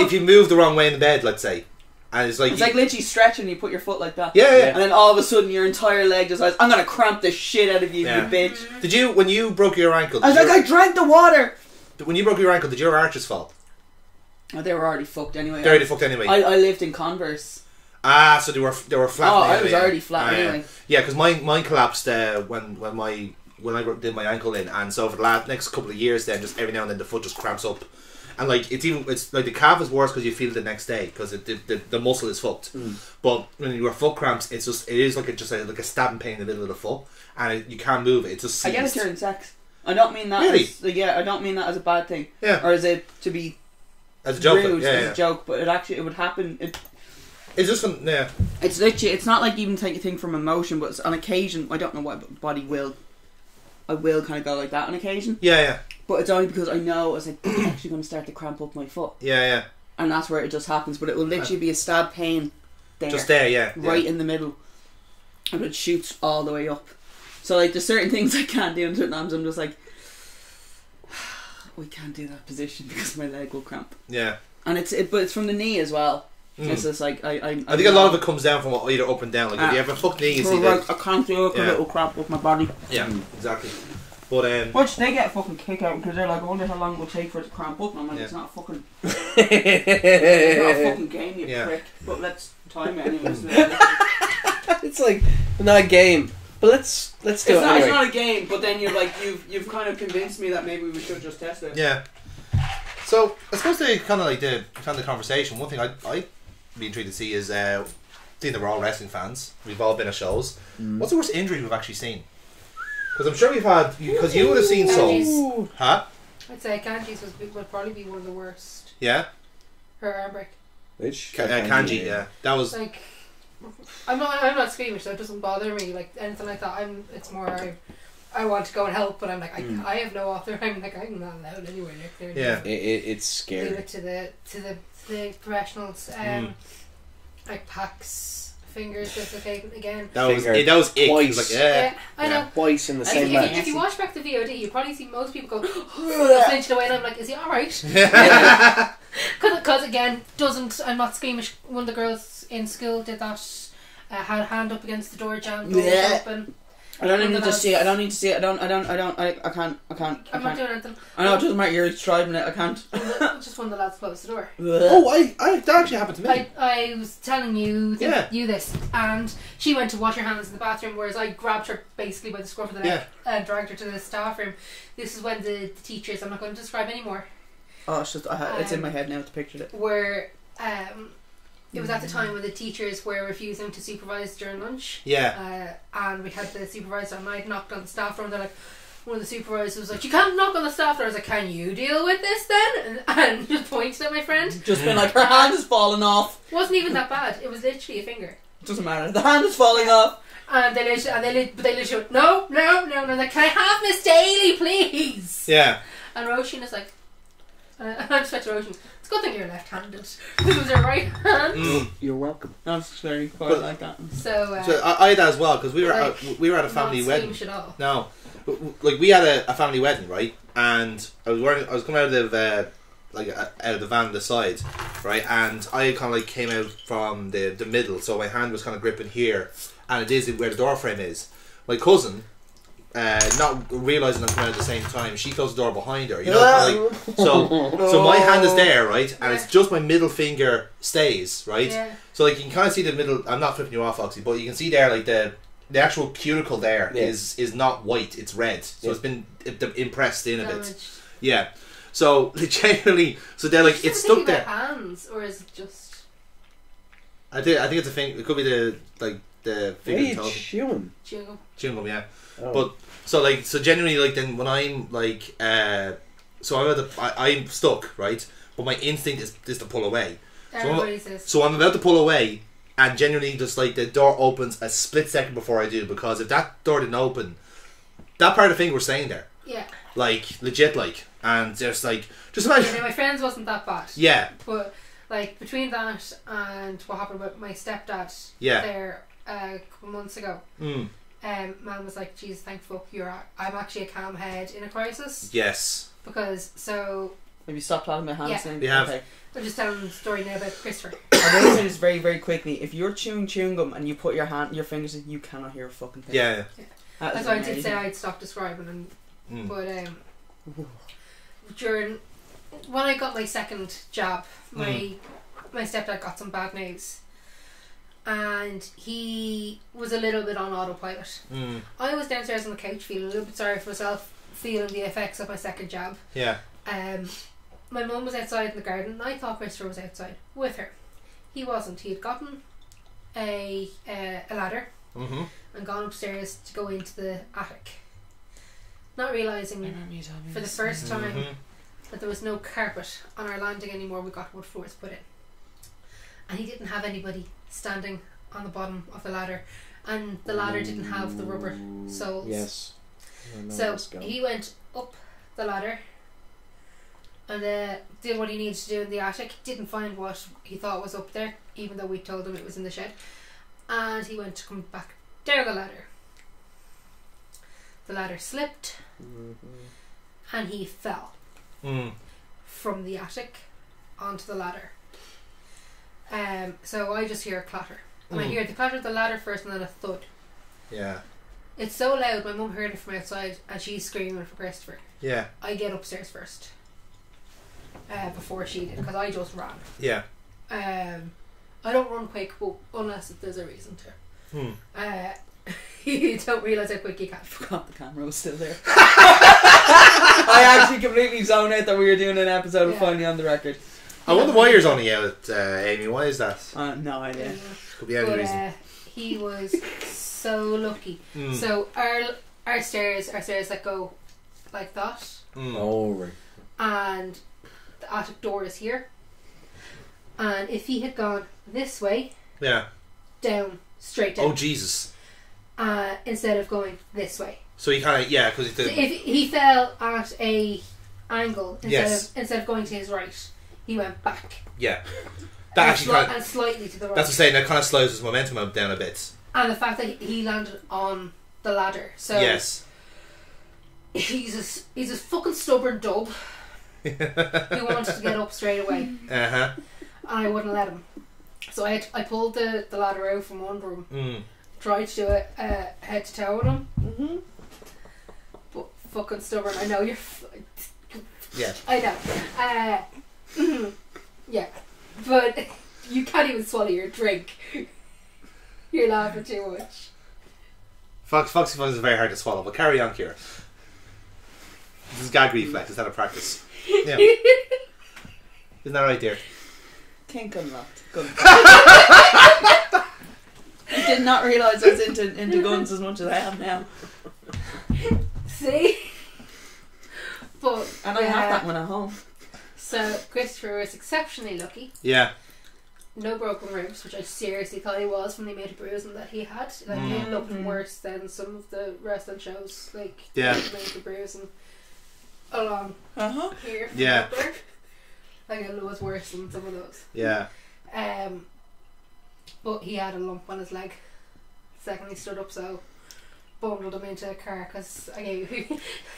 if you move the wrong way in the bed, let's say, and it's like literally stretching. You put your foot like that. Yeah. And then all of a sudden, your entire leg decides, I'm gonna cramp the shit out of you, Yeah. you bitch. Did you when you broke your ankle? I was like, I drank the water. When you broke your ankle, did your arches fall? Oh, they were already fucked anyway. They already fucked anyway. I lived in Converse. Ah, so they were flat. Oh, anyway, I was already flat anyway. Yeah, because mine collapsed when I did my ankle in, and so for the next couple of years, then just every now and then the foot just cramps up, and like it's like the calf is worse because you feel it the next day because the muscle is fucked. But when you have foot cramps, it is like a stabbing pain in the middle of the foot, and you can't move it. It's just seized. I get it during sex. I don't mean that. Really? I don't mean that as a bad thing. Yeah. Or as it to be as a joke. rude, Yeah, as a joke, but it would happen. It's just yeah. It's literally. It's not like even take a thing from emotion, but it's on occasion. I don't know why, but body will. I will kind of go like that on occasion. Yeah. But it's only because I know I was like, I'm actually going to start to cramp up my foot. Yeah. And that's where it just happens. But it will literally be a stab pain there. Just there, yeah. Right in the middle. And it shoots all the way up. So like there's certain things I can't do and certain times I'm just like, we can't do that position because my leg will cramp. Yeah. And but it's from the knee as well. It's just like I think a lot of it comes down from either up and down. Like if you have a fucked knee, you see that. I can't do it because it will cramp up my body. Yeah, exactly. But which they get a fucking kick out because they're like, I wonder how long it will take for it to cramp up. And I'm like, it's not a fucking, it's not a fucking game, you prick. But let's time it anyways. It's like not a game, but let's do it anyway. It's not a game, but then you're like you've kind of convinced me that maybe we should just test it. Yeah. So I suppose to kind of like the conversation, one thing I'd be intrigued to see is seeing that we're all wrestling fans. We've all been at shows. What's the worst injury we've actually seen? Because I'm sure we've had, because you would have seen some. Huh? I'd say Kanji's would probably be one of the worst. Yeah. Her arm break. Which? Kanji, yeah. That was... Like, I'm not squeamish, so it doesn't bother me. Like, anything like that, it's more... I want to go and help, but I'm like, I have no author. I'm like, I'm not allowed anywhere near there. Yeah. It's scary. Leave it to the professionals. Like Pax fingers dislocating again. That was it. Twice. Like, Yeah, I know. Twice in the same match. If you watch back the VOD, you probably see most people go flinching away, and I'm like, is he alright? Because again, I'm not squeamish. One of the girls in school did that. Had a hand up against the door jam, door was open. I don't even need to see it. I don't need to see it. I can't. I'm not doing anything. I know it doesn't matter. You're describing it. I can't. Just one of the lads closed the door. Oh, that actually happened to me. I was telling you this, and she went to wash her hands in the bathroom, whereas I grabbed her basically by the scruff of the neck and dragged her to the staff room. This is when the teachers, I'm not going to describe anymore. Oh, it's in my head now. It's pictured it. Where it was at the time when the teachers were refusing to supervise during lunch. Yeah. And we had the supervisor, and I knocked on the staff door, and they're like, one of the supervisors was like, you can't knock on the staff door. I was like, can you deal with this then? And just pointed at my friend. Just been like, her hand is falling off. It wasn't even that bad. It was literally a finger. It doesn't matter. The hand is falling off. And they literally went, no. And I'm like, can I have Miss Daly, please? Yeah. And Roisin is like, I just went to Roisin, it's a good thing you're left-handed. It was her right hand. You're welcome. That's very quite like that. So I had that as well, because we were at a family not wedding. squeamish at all. No, like we had a family wedding, right? And I was coming out of the out of the van to the side, right? And I kind of like came out from the middle, so my hand was kind of gripping here, and it is where the door frame is. My cousin, not realising I'm coming out at the same time, she closed the door behind her. You know, so my hand is there, right? And it's just my middle finger stays, right? Yeah. So like you can kind of see the middle. I'm not flipping you off, Oxy, but you can see there like the actual cuticle there is not white, it's red. So it's been impressed in a bit. Yeah. So generally, so they're like it's stuck there. Hands, or is it just? I think it's a thing. It could be the finger. What are you chewing? Chewing gum, yeah. Oh. But so genuinely, like then when I'm like so I'm stuck, right? But my instinct is to pull away. So I'm about to pull away, and genuinely just like the door opens a split second before I do, because if that door didn't open, that part of the finger was staying there. Yeah. Like legit, like, and just imagine. Yeah, my friends wasn't that bad. Yeah. But like between that and what happened with my stepdad there a couple months ago. Man was like, "Geez, thankful I'm actually a calm head in a crisis." Yes. Because Have you stopped holding my hands? Yeah. We have. I'm just telling the story now about Christopher. I'm going to say this very, very quickly. If you're chewing gum and you put your fingers in, you cannot hear a fucking thing. Yeah. That's why I did say I'd stop describing, but when I got my second jab, my stepdad got some bad news. And he was a little bit on autopilot. I was downstairs on the couch feeling a little bit sorry for myself, feeling the effects of my second jab. Yeah. My mum was outside in the garden, and I thought Christopher was outside with her. He wasn't. He had gotten a ladder and gone upstairs to go into the attic, not realising for the first time that there was no carpet on our landing anymore. We got wood floors put in, and he didn't have anybody standing on the bottom of the ladder, and the ladder didn't have the rubber soles. Yes. So he went up the ladder and did what he needed to do in the attic. Didn't find what he thought was up there, even though we told him it was in the shed. And he went to come back down the ladder. The ladder slipped, and he fell from the attic onto the ladder. So I just hear a clatter, and I hear the clatter of the ladder first, and then a thud. Yeah. It's so loud. My mum heard it from outside, and she's screaming for Christopher. Yeah. I get upstairs first, before she did, because I just ran. Yeah. I don't run quick, but unless there's a reason to. You don't realise how quick you can. I forgot the camera was still there. I actually completely zoned out that we were doing an episode of Finally on the Record. I wonder why you're only out, Amy. Why is that? No idea. Could be any reason. He was so lucky. So our stairs that go like that, Oh, right. And the attic door is here. And if he had gone this way, down, straight down. Oh, Jesus. Instead of going this way. So he kind of, because So if he fell at a angle, instead of going to his right, he went back. Yeah. That actually and slightly to the right. That's what I'm saying, that kind of slows his momentum down a bit. And the fact that he landed on the ladder. So yes. He's a fucking stubborn dub. He wanted to get up straight away. Uh-huh. And I wouldn't let him. So I pulled the ladder out from one room. Tried to do it head to toe with him. Mm-hmm. But fucking stubborn. I know you're... Yeah. I know. Yeah. But you can't even swallow your drink. You're laughing too much. Foxy Fuzz is very hard to swallow, but carry on, Kira. This is gag reflex, is that a practice? Yeah. Isn't that right, dear? Kink unlocked. Gun. I did not realise I was into guns as much as I am now. See? But And I have that one at home. So Christopher was exceptionally lucky. Yeah. No broken ribs, which I seriously thought he was from the amount of bruising that he had. Like it looked worse than some of the wrestling shows. Like the amount of bruising along here. From up there. Like it was worse than some of those. Yeah. But he had a lump on his leg. Second he stood up, so bundled him into a car because I gave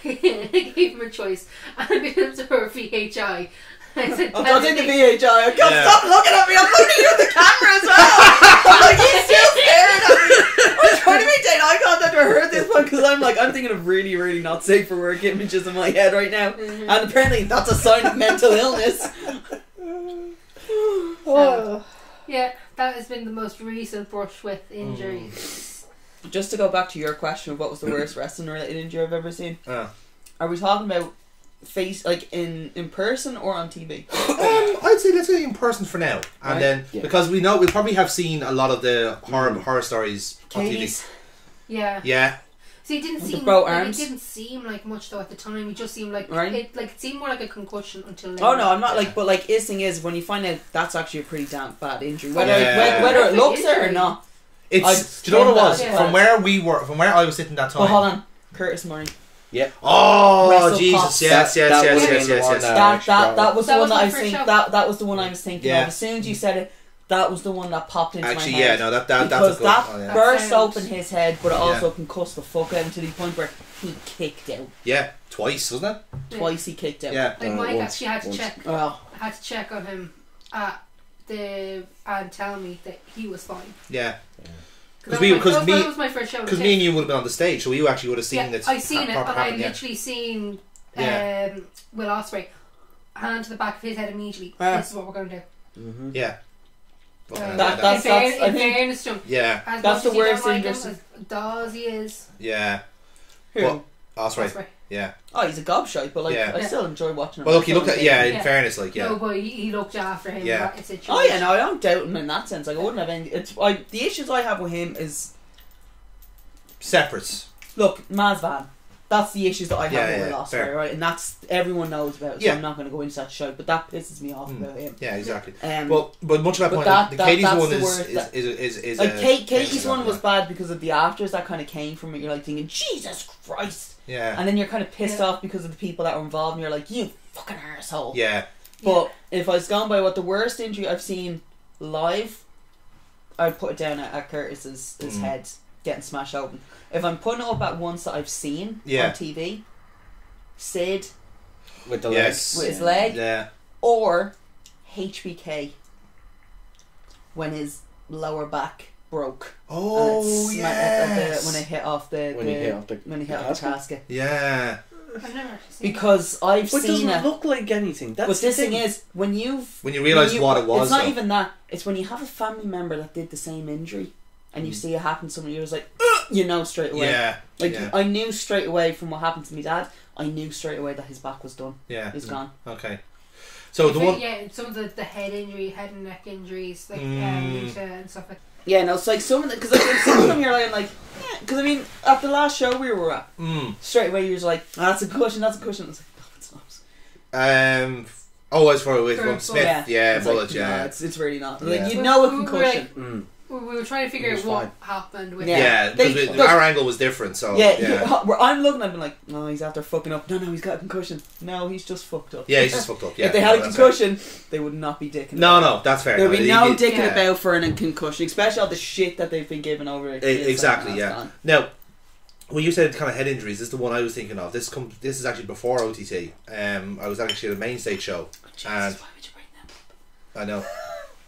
him a choice. I'm going to her VHI. I said, I'm not in the VHI. I can't stop looking at me. I'm looking at the camera as well. I'm like, he's still staring at me. I'm trying to maintain eye contact. I heard this one because I'm thinking of really, really not safe for work images in my head right now, and apparently that's a sign of mental illness. Yeah, that has been the most recent brush with injuries. Just to go back to your question of what was the worst wrestling related injury I've ever seen. Are we talking about face, like in person or on TV? I'd say let's say in person for now, and then because we probably have seen a lot of the horror stories on TV. Yeah. See, it didn't seem it didn't seem like much though at the time. It just seemed like it seemed more like a concussion until. Oh no, I'm not but his thing is when you find out that's actually a pretty damn bad injury, whether it looks it or not. It's do you know what it was from where I was sitting that time. Oh, hold on, Curtis Murray. Yeah. Oh Jesus! Yes. That was the one that I was thinking. That was the one I was thinking of. As soon as you said it, that was the one that popped into my head. Because that burst open his head, but it also concussed the fuck out him to the point where he kicked out. Yeah, twice, wasn't it? Twice he kicked out. Yeah. Like Mike actually had to check. Had to check on him and tell me that he was fine. Yeah. Because that was my first show. Because me and you would have been on the stage, so you actually would have seen it. I seen it, and I literally seen Will Ospreay hand to the back of his head immediately. This is what we're going to do. Mm-hmm. Yeah. That's in fairness to him. Yeah. That's the worst thing. As Dawes he is. Yeah. Who? Well, Ospreay. Yeah. Oh, he's a gobshite, but I still enjoy watching him. Well, look, he looked at in fairness, No, but he looked after him. Yeah. Oh yeah, no, I don't doubt him in that sense. Like I wouldn't have any. The issues I have with him is separate. Look, Mazvan. That's the issues that I have with Ospreay, right? And that's everyone knows about. So I'm not going to go into that show, but that pisses me off about him. Yeah, exactly. Well, but much of that point, the Katie's one is like Katie's one was bad because of the afters that kind of came from it. You're like thinking, Jesus Christ. Yeah. And then you're kind of pissed off because of the people that were involved, and you're like, you fucking arsehole. Yeah. But if I was going by what the worst injury I've seen live, I'd put it down at Curtis's head getting smashed open. If I'm putting it up at ones that I've seen on TV, Sid with the leg, with his leg, or HBK when his lower back broke. Oh yes, when it hit off the casket. Yeah. I've never seen because I've but seen it doesn't look like anything. That's but this thing is when you realise what it was. It's not even that. It's when you have a family member that did the same injury and you see it happen to someone. You're just like, you know straight away. Yeah. I knew straight away from what happened to my dad. I knew straight away that his back was done. Yeah. He's gone. Okay. So some of the head and neck injuries, like Lita and stuff like that. Yeah, no, it's like some of them, because some of them you're like, because I mean, at the last show we were at, straight away you're just like, that's a cushion. It's like, Oh, as for with For Smith, yeah, It's bullet, like, yeah. no, it's really not. Yeah. Like, you know a We were concussion. We were trying to figure It out was what fine. happened with Yeah, They- because look- our angle was different, so Where I'm looking, I've been like, no, he's after fucking up. No, he's got a concussion. No, he's just fucked up. Yeah, he's just fucked up. Yeah, If they had a that's fair. concussion, they would not be dicking. No, about no, that's fair. There'd be no dicking yeah. about for a concussion, especially all the shit that they've been given over. Exactly, yeah. Now, when you said kind of head injuries, this is the one I was thinking of. This is actually before OTT. I was actually at a main stage show, and why would you bring them up? I know.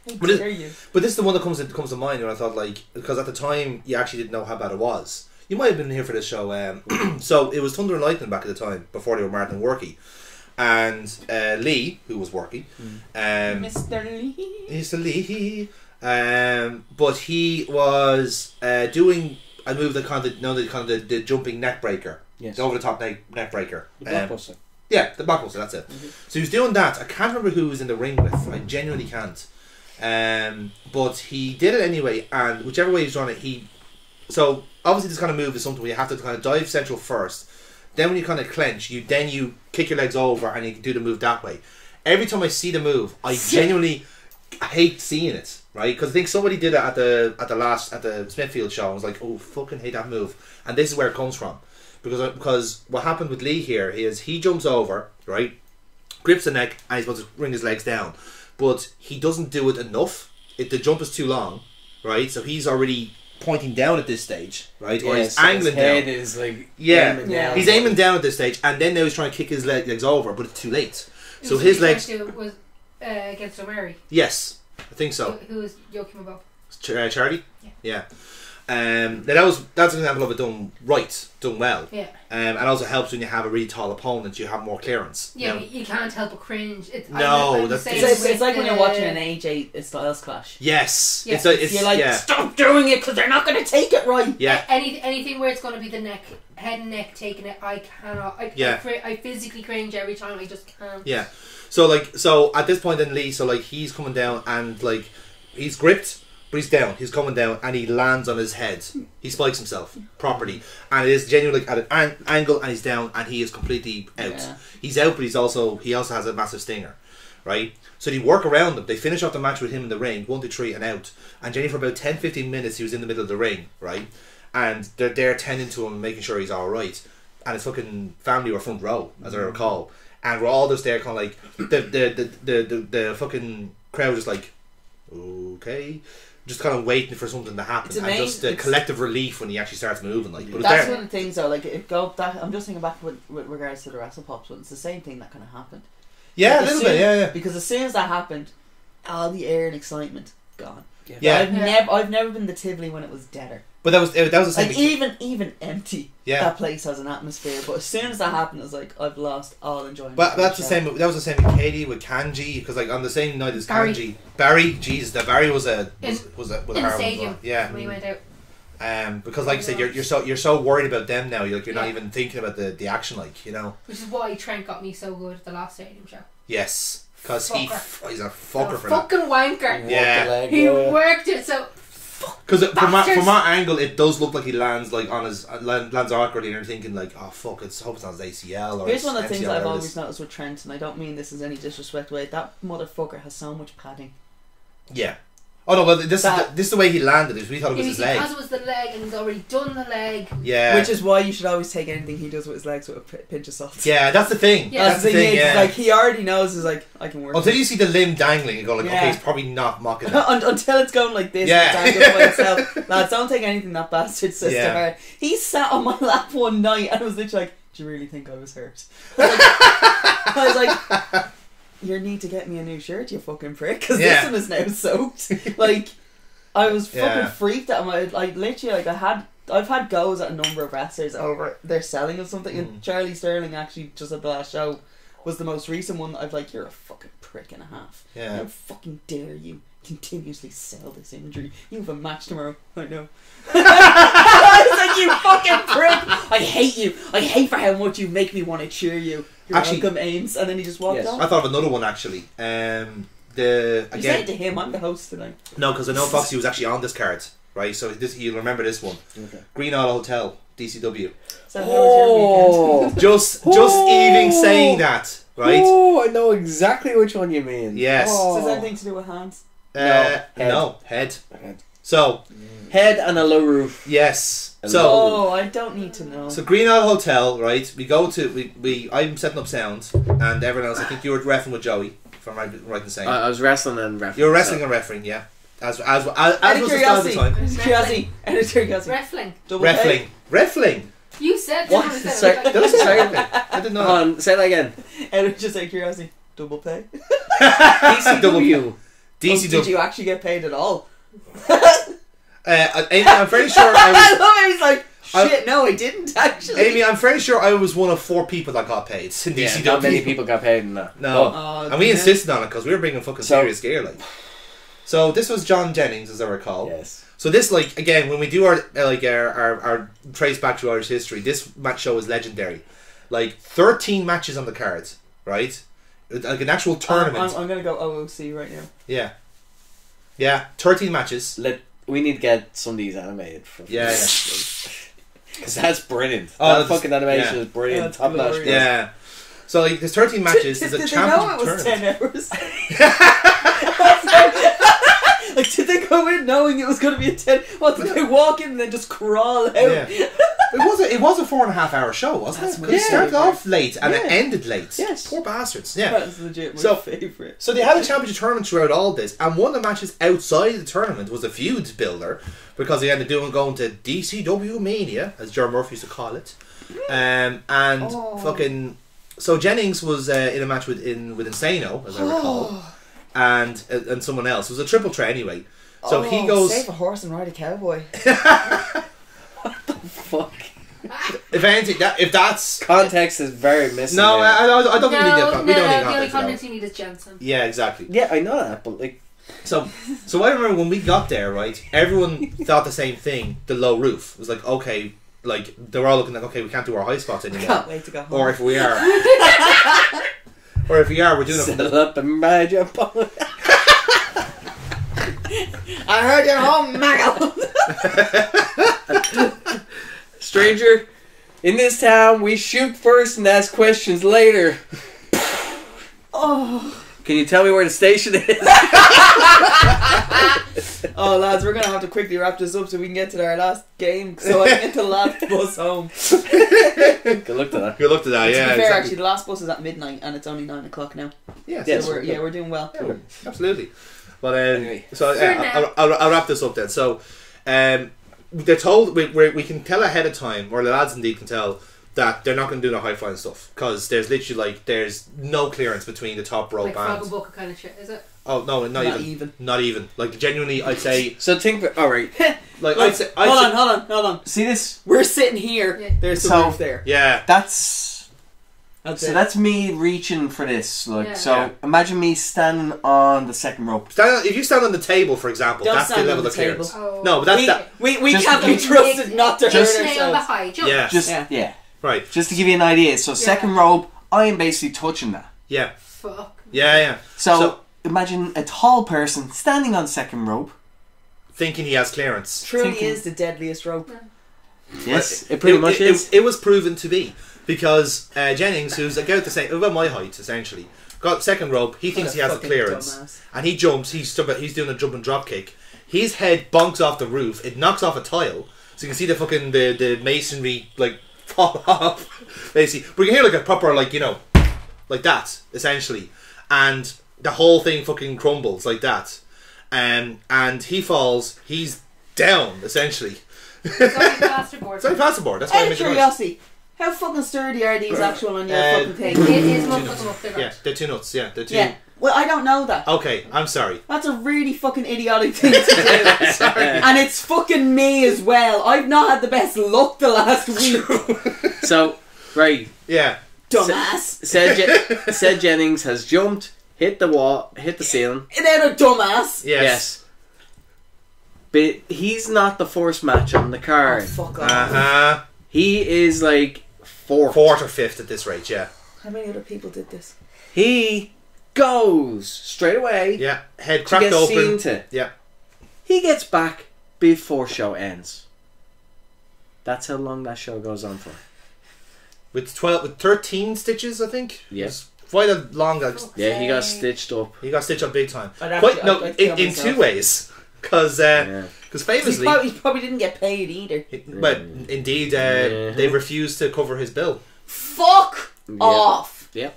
How But dare you? But this is the one that comes to mind, and I thought, like, because at the time you actually didn't know how bad it was. You might have been here for this show. So it was Thunder and Lightning back at the time, before they were Martin and Worky. And Lee, who was Worky, Mr. Lee. Mr. Lee, but he was doing a move that the jumping neck breaker, Yes. the over the top neck breaker. The blockbuster. Yeah, the blockbuster. That's it. So he was doing that. I can't remember who he was in the ring with. I genuinely can't. But he did it anyway, and whichever way he's done it, so obviously this kind of move is something where you have to kind of dive central first. Then when you kind of clench, you kick your legs over and you can do the move that way. Every time I see the move, I genuinely hate seeing it, right? Because I think somebody did it at the Smithfield show. I was like, oh, fucking hate that move. And this is where it comes from, because what happened with Lee here is he jumps over, right, grips the neck, and he's supposed to bring his legs down, but he doesn't do it enough. The jump is too long, right? So he's already pointing down at this stage, right? Or he's angling his head down. is like Yeah, aiming down. he's aiming down at this stage, and then now he's trying to kick his legs over, but it's too late. So his legs. was against O'Mary. Yes, I think so. Who was Joachim above? Charlie. Yeah. Now that's an example of it done right, done well. Yeah. And also helps when you have a really tall opponent, you have more clearance. Yeah, Now, but you can't help but cringe. No, I'm that's- saying It's like when with you're watching an AJ Styles clash. yes, Yeah. it's You're like, yeah, stop doing it because they're not going to take it right. yeah. Anything where it's going to be the head and neck taking it, I cannot. I physically cringe every time. I just can't. Yeah. So at this point in Lee, he's coming down and he's gripped, but he's down. He's coming down and he lands on his head. He spikes himself properly, and it is genuinely at an angle, and he's down and he is completely out. Yeah. He's out, but he also has a massive stinger, right? So they work around him. They finish off the match with him in the ring, 1, 2, 3, and out. And Jenny, for about 10-15 minutes, he was in the middle of the ring, right? And they're there tending to him, making sure he's all right. And his fucking family were front row, as I recall. And we're all just there, kind of like the fucking crowd, just like, okay, just kind of waiting for something to happen. It's And amazing. just the collective relief when he actually starts moving, like. But it's That's there. one of the things though. I'm just thinking back with regards to the WrestlePops one. It's the same thing that kind of happened. Yeah, Like, a little as soon- bit. Yeah. Because as soon as that happened, all the air and excitement gone. Yeah. I've never been the Tivoli when it was deader. But that was the same. Like even empty. Yeah. That place has an atmosphere. But as soon as that happened, it was like I've lost all enjoyment. But of that's the the show. same. That was the same with Katie, with Kanji, because on the same night as Barry. Barry, Jesus, that Barry was a In horrible the one. stadium. Yeah. When he went out. Because like you said, you're so worried about them now. You're not Yeah. even thinking about the action, Which is why Trent got me so good at the last stadium show. Yes, because he's a fucker for that. Fucking wanker. Yeah. He worked it so. Because from Bastards. our angle, it does look like he lands on his lands awkwardly, and you're thinking like, oh fuck, I hope it's not his ACL or Here's his one of the things MCL, I've or always his- noticed with Trent, and I don't mean this as any disrespect way. That motherfucker has so much padding. Yeah. Oh no, well this That- is the way he landed it. We thought it was It his was leg. because it was the leg, and he's already done the leg. Yeah. Which is why you should always take anything he does with his legs with a pinch of salt. Yeah, that's the thing. Yeah. That's the thing. is, Yeah. like he already knows. Is like I can work. Until you see the limb dangling, you go like, Yeah. okay, he's probably not mocking it. Until it's going like this, Yeah. and it's by itself. Lads, don't take anything that bastard says Yeah. to her. He sat on my lap one night and I was literally like, "Do you really think I was hurt?" I was like, "You need to get me a new shirt, you fucking prick, because Yeah. this one is now soaked." Like, I was fucking Yeah. freaked out. Like literally, like I've had goes at a number of wrestlers over their selling of something, and Charlie Sterling actually just at the last show was the most recent one that I've like, "You're a fucking prick and a half. Yeah. How fucking dare you continuously sell this injury? You have a match tomorrow." I know. I was like, "You fucking prick! I hate you. I hate for how much you make me want to cheer you. You're Actually- welcome, Ames." And then he just walked Yes. off. I thought of another one actually. You said it Again, to him. I'm the host tonight. no, because I know Foxy was actually on this card. right? So this you'll remember this one. Okay. Green Isle Hotel, DCW. So how was your weekend? Just even saying that, right? Oh, I know exactly which one you mean. Yes. Does that anything to do with hands? No, head. So Head and a low roof. yes. A So Oh, I don't need to know. so Green Isle Hotel, right? We go to I'm setting up sound, and everyone else. I think you were reffing with Joey, if I'm right in saying. I was wrestling and refereeing. You were wrestling and refereeing, yeah. As Out was of the start of the curiosity. time. Curiosity. Out of curiosity. Wrestling. Double pay? Reffling. You said What? you said Sorry. it was Did I like- say reffling? I didn't know. Hold on, say that again. Out of just out of curiosity. Double pay? DCW. DCW. Did you actually get paid at all? Amy, I'm fairly sure I I love it. He's like, shit, no, I didn't actually. Amy, I'm fairly sure I was one of 4 people that got paid in Yeah, DCW. not many people got paid in that. No. Oh, And we yeah. insisted on it because we were bringing fucking So- serious gear, like. So this was John Jennings, as I recall. Yes. So this, like, again, when we do our trace back to Irish history, this match show is legendary. Like 13 matches on the cards, right? Like an actual tournament. I'm gonna go OOC right now. Yeah, 13 matches. We need to get some of these animated. Yeah. Because that's brilliant. Oh, That that's- fucking animation yeah. is brilliant. That's Top notch. glorious. Yeah. So like, there's 13 matches. There's a Did they know championship it was tournament. 10 hours? Like, did they go in knowing it was going to be a 10? What, did they walk in and then just crawl out? Yeah. It was a 4.5 hour show, wasn't That's it? Because it weird. started off late and it Yeah. ended late. Yes. Poor bastards. Yeah. That's legit my So- favourite. So they had a championship tournament throughout all this, and one of the matches outside the tournament was a feud builder because they ended up going to DCW Mania, as John Murphy used to call it, and fucking. So Jennings was in a match with Insano, as I recall, and someone else. It was a triple threat anyway. So he goes. Save a horse and ride a cowboy. Fuck. If anything, if that's Context is very missing. no, there. I don't think we need that. No, We don't need the only context. context you need is Jensen. Yeah, exactly. Yeah, I know that, but like, So I remember when we got there, right? Everyone thought the same thing. The low roof it was like, okay, like they were all looking like, okay, we can't do our high spots anymore. Can't wait to go home. Or if we are, we're doing it. settle up and ride your pony. I heard you're home, Maggle. Stranger, in this town, we shoot first and ask questions later. Oh. Can you tell me where the station is? Oh, lads, we're going to have to quickly wrap this up so we can get to our last game so I can get the last bus home. Good luck to that. Good luck to that. To Yeah, be fair, exactly. actually, the last bus is at midnight and it's only 9 o'clock now. Yes, Yes. So we're doing well. yeah, absolutely. But Anyway. so For yeah, now. I'll wrap this up then. So, they're told we can tell ahead of time, or the lads indeed can tell that they're not going to do the high flying stuff because there's literally there's no clearance between the top rope Like Frog and and Bucket kind of shit, is it? oh no, not even not even like genuinely I'd say So think, alright. like Look, I'd say hold on. See this? We're sitting here. Yeah. There's the So- roof there. yeah That's So it. that's me reaching for this. Like, Yeah. so Yeah. imagine me standing on the second rope. if you stand on the table for example Don't that's the stand level on of the table. clearance. Oh. No, but that's we, that we Just can't be to- trusted not to Just- hurt Stay on the ourselves. high jump. yeah Just Yeah. yeah. right Just to give you an idea. So second rope, I am basically touching that. yeah Fuck. yeah. So imagine a tall person standing on second rope. Thinking he has clearance. Truly Thinking- is the deadliest rope. Yes, it pretty much is. It was proven to be because Jennings, who's about the same, about my height essentially, got second rope. He thinks What a he has a fucking clearance, dumbass. and he jumps. He's doing a jump and drop kick. His head bonks off the roof. It knocks off a tile, so you can see the fucking the masonry like fall off. Basically, but you can hear like a proper like like that essentially, and the whole thing fucking crumbles like that, and he falls. He's down essentially. It's only plasterboard. It's only plasterboard. That's why I Out of made the noise. curiosity, how fucking sturdy are these actual on your fucking thing? It is one put them up there. Yeah, they're two nuts. Yeah, they're two. Yeah. Well, I don't know that. Okay, I'm sorry. That's a really fucking idiotic thing to do. Sorry. And it's fucking me as well. I've not had the best luck the last week. So, right. Yeah. Dumbass. Said Jennings has jumped, hit the wall, hit the ceiling. They're a dumbass. Yes. But he's not the first match on the Oh, card. fuck off. Uh-huh. He is like fourth. Fourth or fifth at this rate, yeah. How many other people did this? He goes straight away Yeah. Head to cracked get open. seen to. Yeah. He gets back before show ends. That's how long that show goes on for. With 13 stitches, I think. Yes. Quite a long. Yeah, he got stitched up. He got stitched up big time. I'd kill In myself. 2 ways. Because famously, he probably didn't get paid either. but indeed, they refused to cover his bill. Fuck off. Yep.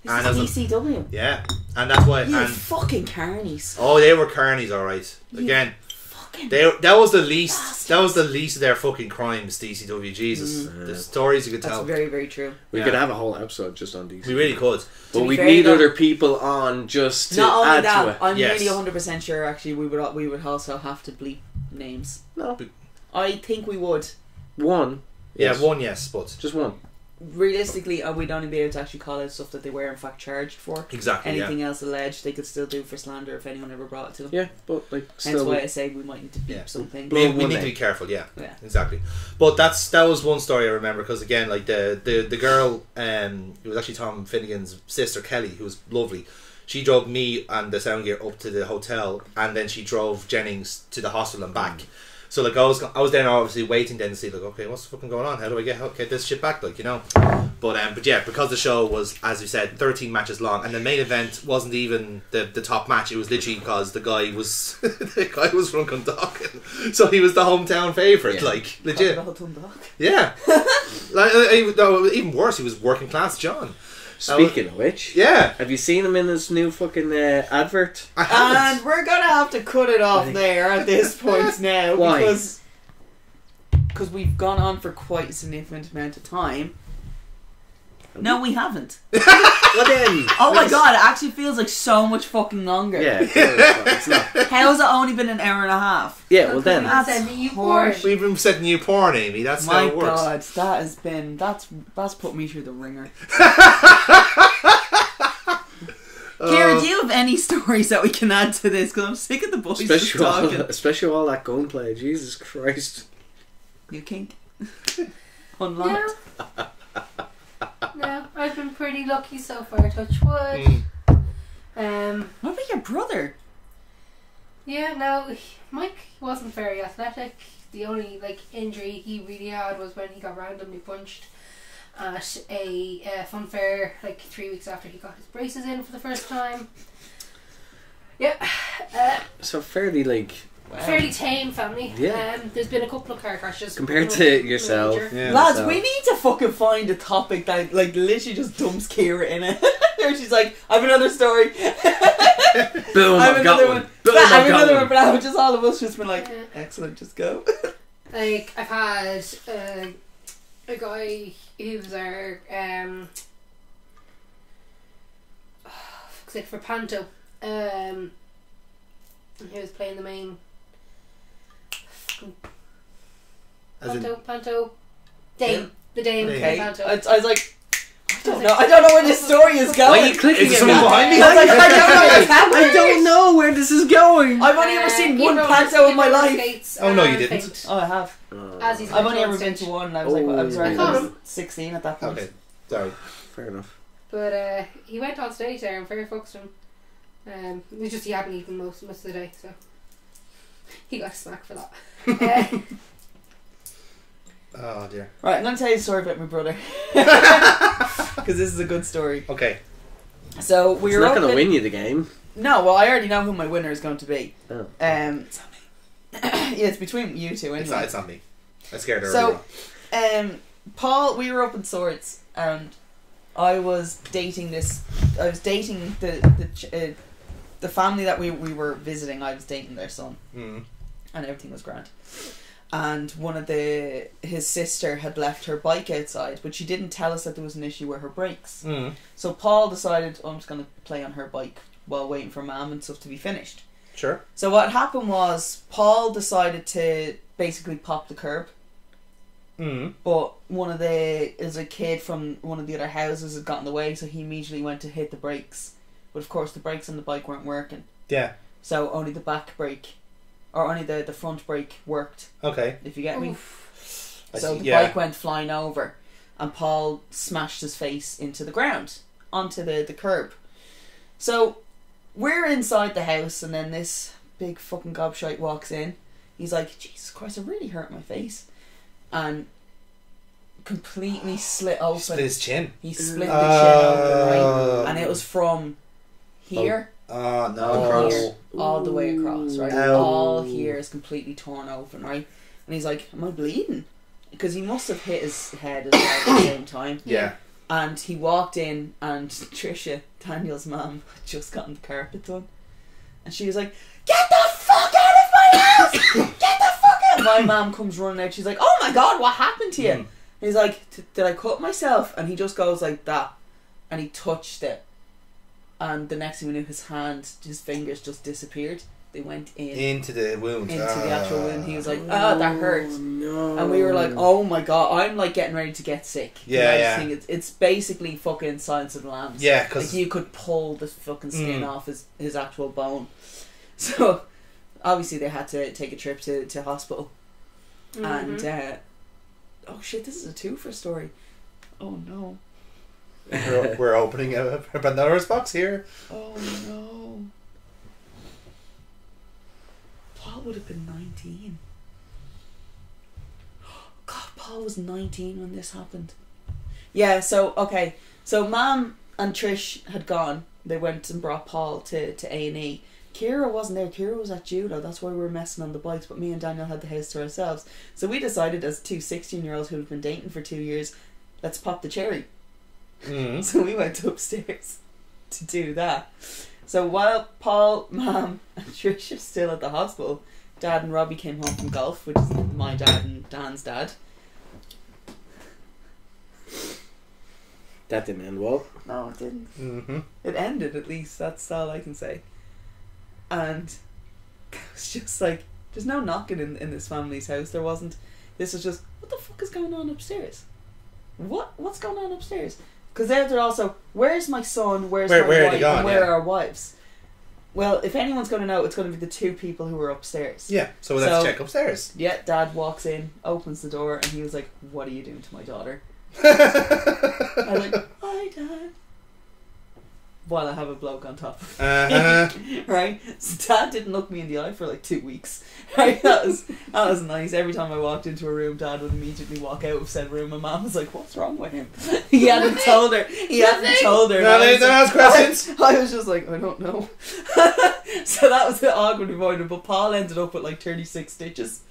This And is ECW. Yeah, and that's why. You And fucking carnies. oh, they were carnies, all right. Again, Fucking that was the least. bastards. That was the least of their fucking crimes. DCW, Jesus, the stories you could That's tell. very, very true. We Yeah. could have a whole episode just on these. We really could. But be we fair, need though- other people on just to Not only add to that, it. I'm Yes. nearly 100% sure actually we would also have to bleep names. No. I think we would. One. Yeah, Yes. one yes, but Just one. Realistically, we'd only be able to actually call out stuff that they were in fact charged for. exactly. Anything else alleged, they could still do for slander if anyone ever brought it to them. Yeah, but like Hence still. why I say we might need to beep Yeah. something. We One need to name. be careful, yeah. Yeah. Exactly. But that was one story I remember because again, like the girl, it was actually Tom Finnegan's sister Kelly, who was lovely. She drove me and the sound gear up to the hotel, and then she drove Jennings to the hospital and back. So like I was then obviously waiting then to see like, okay, what's fucking going on? How do I get this shit back? Like, you know. But yeah, because the show was, as you said, 13 matches long, and the main event wasn't even the top match. It was literally because the guy was from Dundalk, so he was the hometown favourite. Yeah. Like legit. Dundalk. Yeah. Like no, even worse, he was working class John. Speaking of which, Yeah. have you seen him in his new fucking advert? I haven't. And we're gonna have to cut it off there at this point now. Why? Because we've gone on for quite a significant amount of time. No, we haven't. Well then. Oh my god, it actually feels like so much fucking longer. Yeah, it's not. How has it only been an hour and a half? Yeah, well then. That's Sending you porn. harsh. We've been setting you porn, Amy. That's how My it works. god, that has been that's put me through the ringer. Kira, do you have any stories that we can add to this? Because I'm sick of the boys just talking. Especially all that gunplay. Jesus Christ. You kink. Unlocked. No, I've been pretty lucky so far. Touch wood. What about your brother? Yeah, no, Mike wasn't very athletic. The only injury he really had was when he got randomly punched at a fun fair 3 weeks after he got his braces in for the first time. Yeah, So fairly fairly tame family. Yeah. There's been a couple of car crashes compared nothing to yourself. major. Yeah. Lads, So- we need to fucking find a topic that literally just dumps Kira in it. There she's like, I have another story. Boom, I have I've got another one. one. Boom, I have I've got another one. one, but now just all of us just been like, Yeah. excellent, just go. I've had a guy who was our for Panto. He was playing the main As in, Panto Dame. The Dame Okay. Panto. I was like, I don't know where this story is going. Why are you clicking Is at someone me? behind me? I was like, I don't know what's happening. I don't know where this is going. I've only ever seen he one rolled- Panto he in my rolled life. skates Oh, no, you and didn't. faint. Oh, I have. As he's I've only on ever been to stage. one. And I was like, I was Oh. I was 16 at that point. okay, sorry. Fair enough. But he went on stage there and fair fucks him. It was just he hadn't eaten most of the day, so he got a smack for that. Oh dear. Right, I'm going to tell you a story about my brother. Because this is a good story. Okay. So we It's were not up going to in- win you the game. No, well, I already know who my winner is going to be. Oh. Yeah, it's between you two anyway. It's not me. I scared her. So, Paul, we were up in Swords, and I was dating the family that we were visiting. I was dating their son, Mm. and everything was grand. And his sister had left her bike outside, but she didn't tell us that there was an issue with her brakes. Mm. So Paul decided, I'm just going to play on her bike while waiting for Mum and stuff to be finished. Sure. So what happened was Paul decided to basically pop the curb, Mm. but a kid from one of the other houses had gotten in the way, so he immediately went to hit the brakes. But of course the brakes on the bike weren't working, Yeah. so only the back brake, or only the front brake worked, Okay. if you get me. I So see. the Yeah. bike went flying over, and Paul smashed his face into the ground, onto the curb. So we're inside the house, and then this big fucking gobshite walks in. He's like, Jesus Christ, I really hurt my face. And completely slit open. Split his chin. He split the chin open, right? And it was from here no. here, all the way across, right? Ow. All here is completely torn open, right? And he's like, am I bleeding? Because he must have hit his head as well at the same time. Yeah. And he walked in, and Tricia, Daniel's mum, had just gotten the carpet done. And she was like, get the fuck out of my house! Get the fuck out! My mum comes running out. She's like, oh my God, what happened to you? And he's like, did I cut myself? And he just goes like that. And he touched it. And the next thing we knew, his fingers just disappeared. They went into the wound. Into the actual wound. He was like, that hurt. No. And we were like, oh my God, I'm like getting ready to get sick. Yeah, I yeah. think it's basically fucking Silence of the Lambs. Yeah, because like you could pull the fucking skin off his actual bone. So obviously they had to take a trip to hospital. And oh shit, this is a twofer story. Oh no. we're opening a Pandora's box here. Oh no. Paul would have been 19. God, Paul was 19 when this happened. Yeah, so, okay. So, Mum and Trish had gone. They went and brought Paul to A&E. Ciara wasn't there. Ciara was at judo. That's why we were messing on the bikes. But me and Daniel had the house to ourselves. So, we decided as two 16-year-olds who had been dating for 2 years, let's pop the cherry. So, we went upstairs to do that. So while Paul, Mum and Trish are still at the hospital, Dad and Robbie came home from golf, which is my dad and Dan's dad. That didn't end well. No, it didn't. It ended, at least. That's all I can say. And it was just like, there's no knocking in this family's house. There wasn't. This was just, what the fuck is going on upstairs? What's going on upstairs? Because they're also, where's my son, where's my wife, and where are our wives? Well, if anyone's going to know, it's going to be the two people who are upstairs. Yeah, so let's check upstairs. Yeah, Dad walks in, opens the door, and he was like, what are you doing to my daughter? I was like, hi, Dad. While I have a bloke on top of me. Right? So Dad didn't look me in the eye for like 2 weeks. Right? That was nice. Every time I walked into a room, Dad would immediately walk out of said room. My mum was like, what's wrong with him? He hadn't told her. No, they don't ask questions. I was just like, I don't know. So that was the awkward avoidance. But Paul ended up with like 36 stitches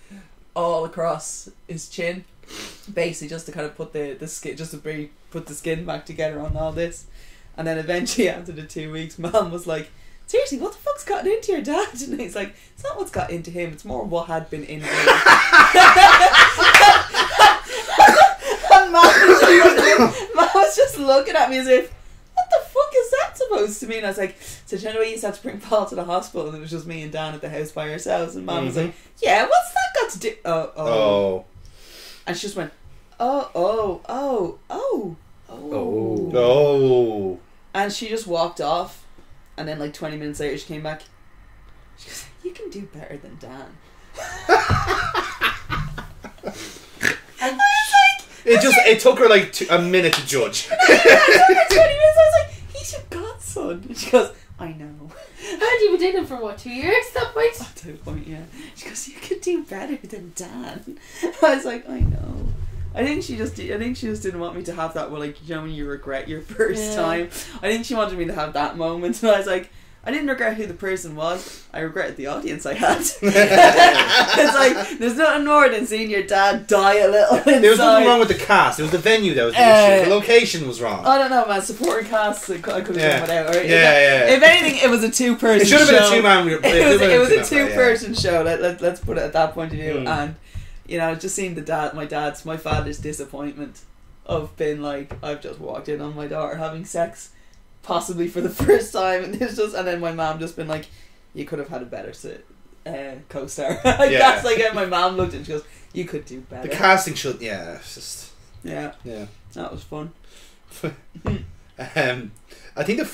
all across his chin. Basically just to kind of put the skin, just to put the skin back together on all this. And then eventually after the 2 weeks, Mum was like, seriously, what the fuck's gotten into your dad? And he's like, it's not what's got into him, it's more what had been in him. And Mum was just looking at me as if, what the fuck is that supposed to mean? I was like, so do you know we used to have to bring Paul to the hospital and it was just me and Dan at the house by ourselves? And Mum was like, yeah, what's that got to do? Oh. And she just went, oh. And she just walked off, and then like 20 minutes later she came back. She goes, you can do better than Dan. And it took her like a minute to judge. And it took her 20 minutes. I was like, he's your godson. And she goes, I know. Had you been dating him for what, 2 years at that point? At that point, yeah. She goes, you could do better than Dan. I was like, I know. I think she just didn't want me to have that, well, like, you know when you regret your first time. I think she wanted me to have that moment, and I was like, I didn't regret who the person was. I regretted the audience I had. It's like, there's nothing more than seeing your dad die a little inside. There was nothing wrong with the cast. It was the venue that was the issue. The location was wrong. I don't know, man. Supporting cast, I could have done without. Right? Yeah. If anything, it was a two-person show. It should have been a two-man. It was a two-person show. Let's put it at that point of view. And you know, just seeing my father's disappointment of being like, I've just walked in on my daughter having sex, possibly for the first time, and then my mom just been like, you could have had a better co-star. That's like how my mom looked at it, and she goes, you could do better. The casting should, it's just... Yeah. That was fun. I think the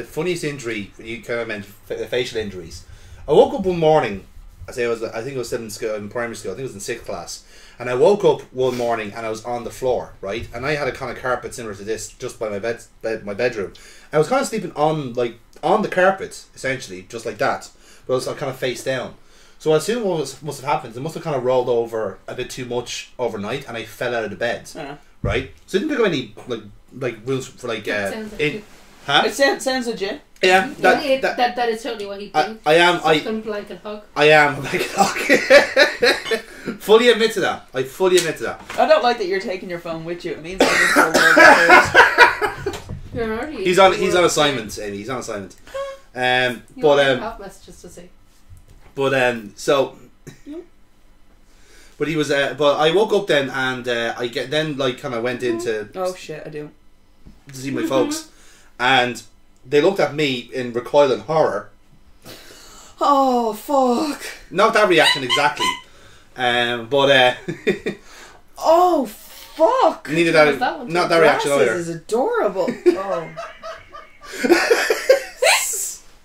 funniest injury, you kind of meant facial injuries. I woke up one morning, I think I was still in primary school, I think it was in 6th class, and I woke up one morning and I was on the floor, right, and I had a kind of carpet similar to this just by my my bedroom. I was kind of sleeping on the carpet, essentially, just like that, but I was kind of face down. So I assume what must have happened, it must have kind of rolled over a bit too much overnight, and I fell out of the bed. Right? So I didn't pick up any like rules for like huh? It sounds legit. Yeah, that is totally what he thinks. I am blanket hug. I am a blanket hug. Fully admit to that. I fully admit to that. I don't like that you're taking your phone with you. It means I'm He's on assignment, Amy. He's on assignment. Have messages to see. But but he was. But I woke up then, and I kind of went into. Oh shit! I do. To see my folks, and they looked at me in recoiling horror. Oh fuck! Not that reaction exactly, but oh fuck! Neither that. Not that reaction either. This is adorable. Oh.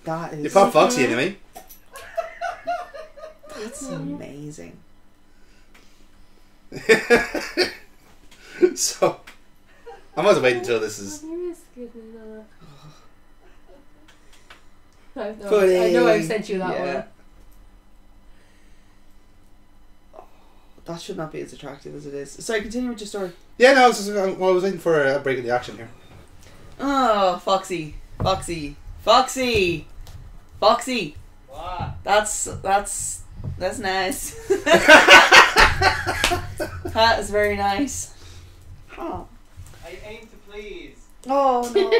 That is. You pop Foxy anyway. That's amazing. So, I might wait until this is. I know I've sent you that one. Oh, that should not be as attractive as it is. Sorry, continue with your story. Yeah, no, I was waiting for a break in the action here. Oh, Foxy. What? That's nice. That is very nice. Oh. I aim to please. Oh no.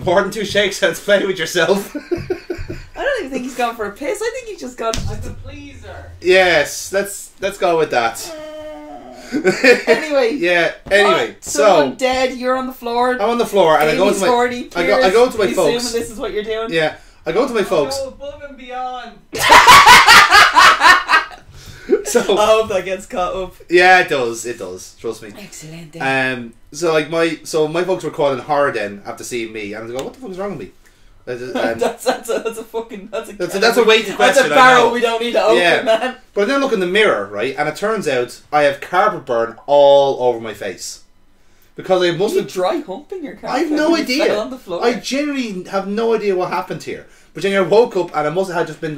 More than 2 shakes, let's play with yourself. I don't even think he's gone for a piss. I think he's just gone I'm a pleaser. Yes, let's go with that. Anyway. Yeah. Anyway, so I'm dead. You're on the floor. I'm on the floor, and I go to my. I go to my folks. Assuming this is what you're doing. Yeah, I go to my folks. Go above and beyond. So I hope that gets caught up. Yeah, it does. Trust me. Excellent. So like my folks were calling horror then after seeing me, and I was like, "What the fuck is wrong with me?" That's a weighted question. That's a barrel we don't need to open, man. But then I look in the mirror, right, and it turns out I have carpet burn all over my face because I must have dry humping your carpet. I have no idea. On the floor. I genuinely have no idea what happened here. But then I woke up and I must have just been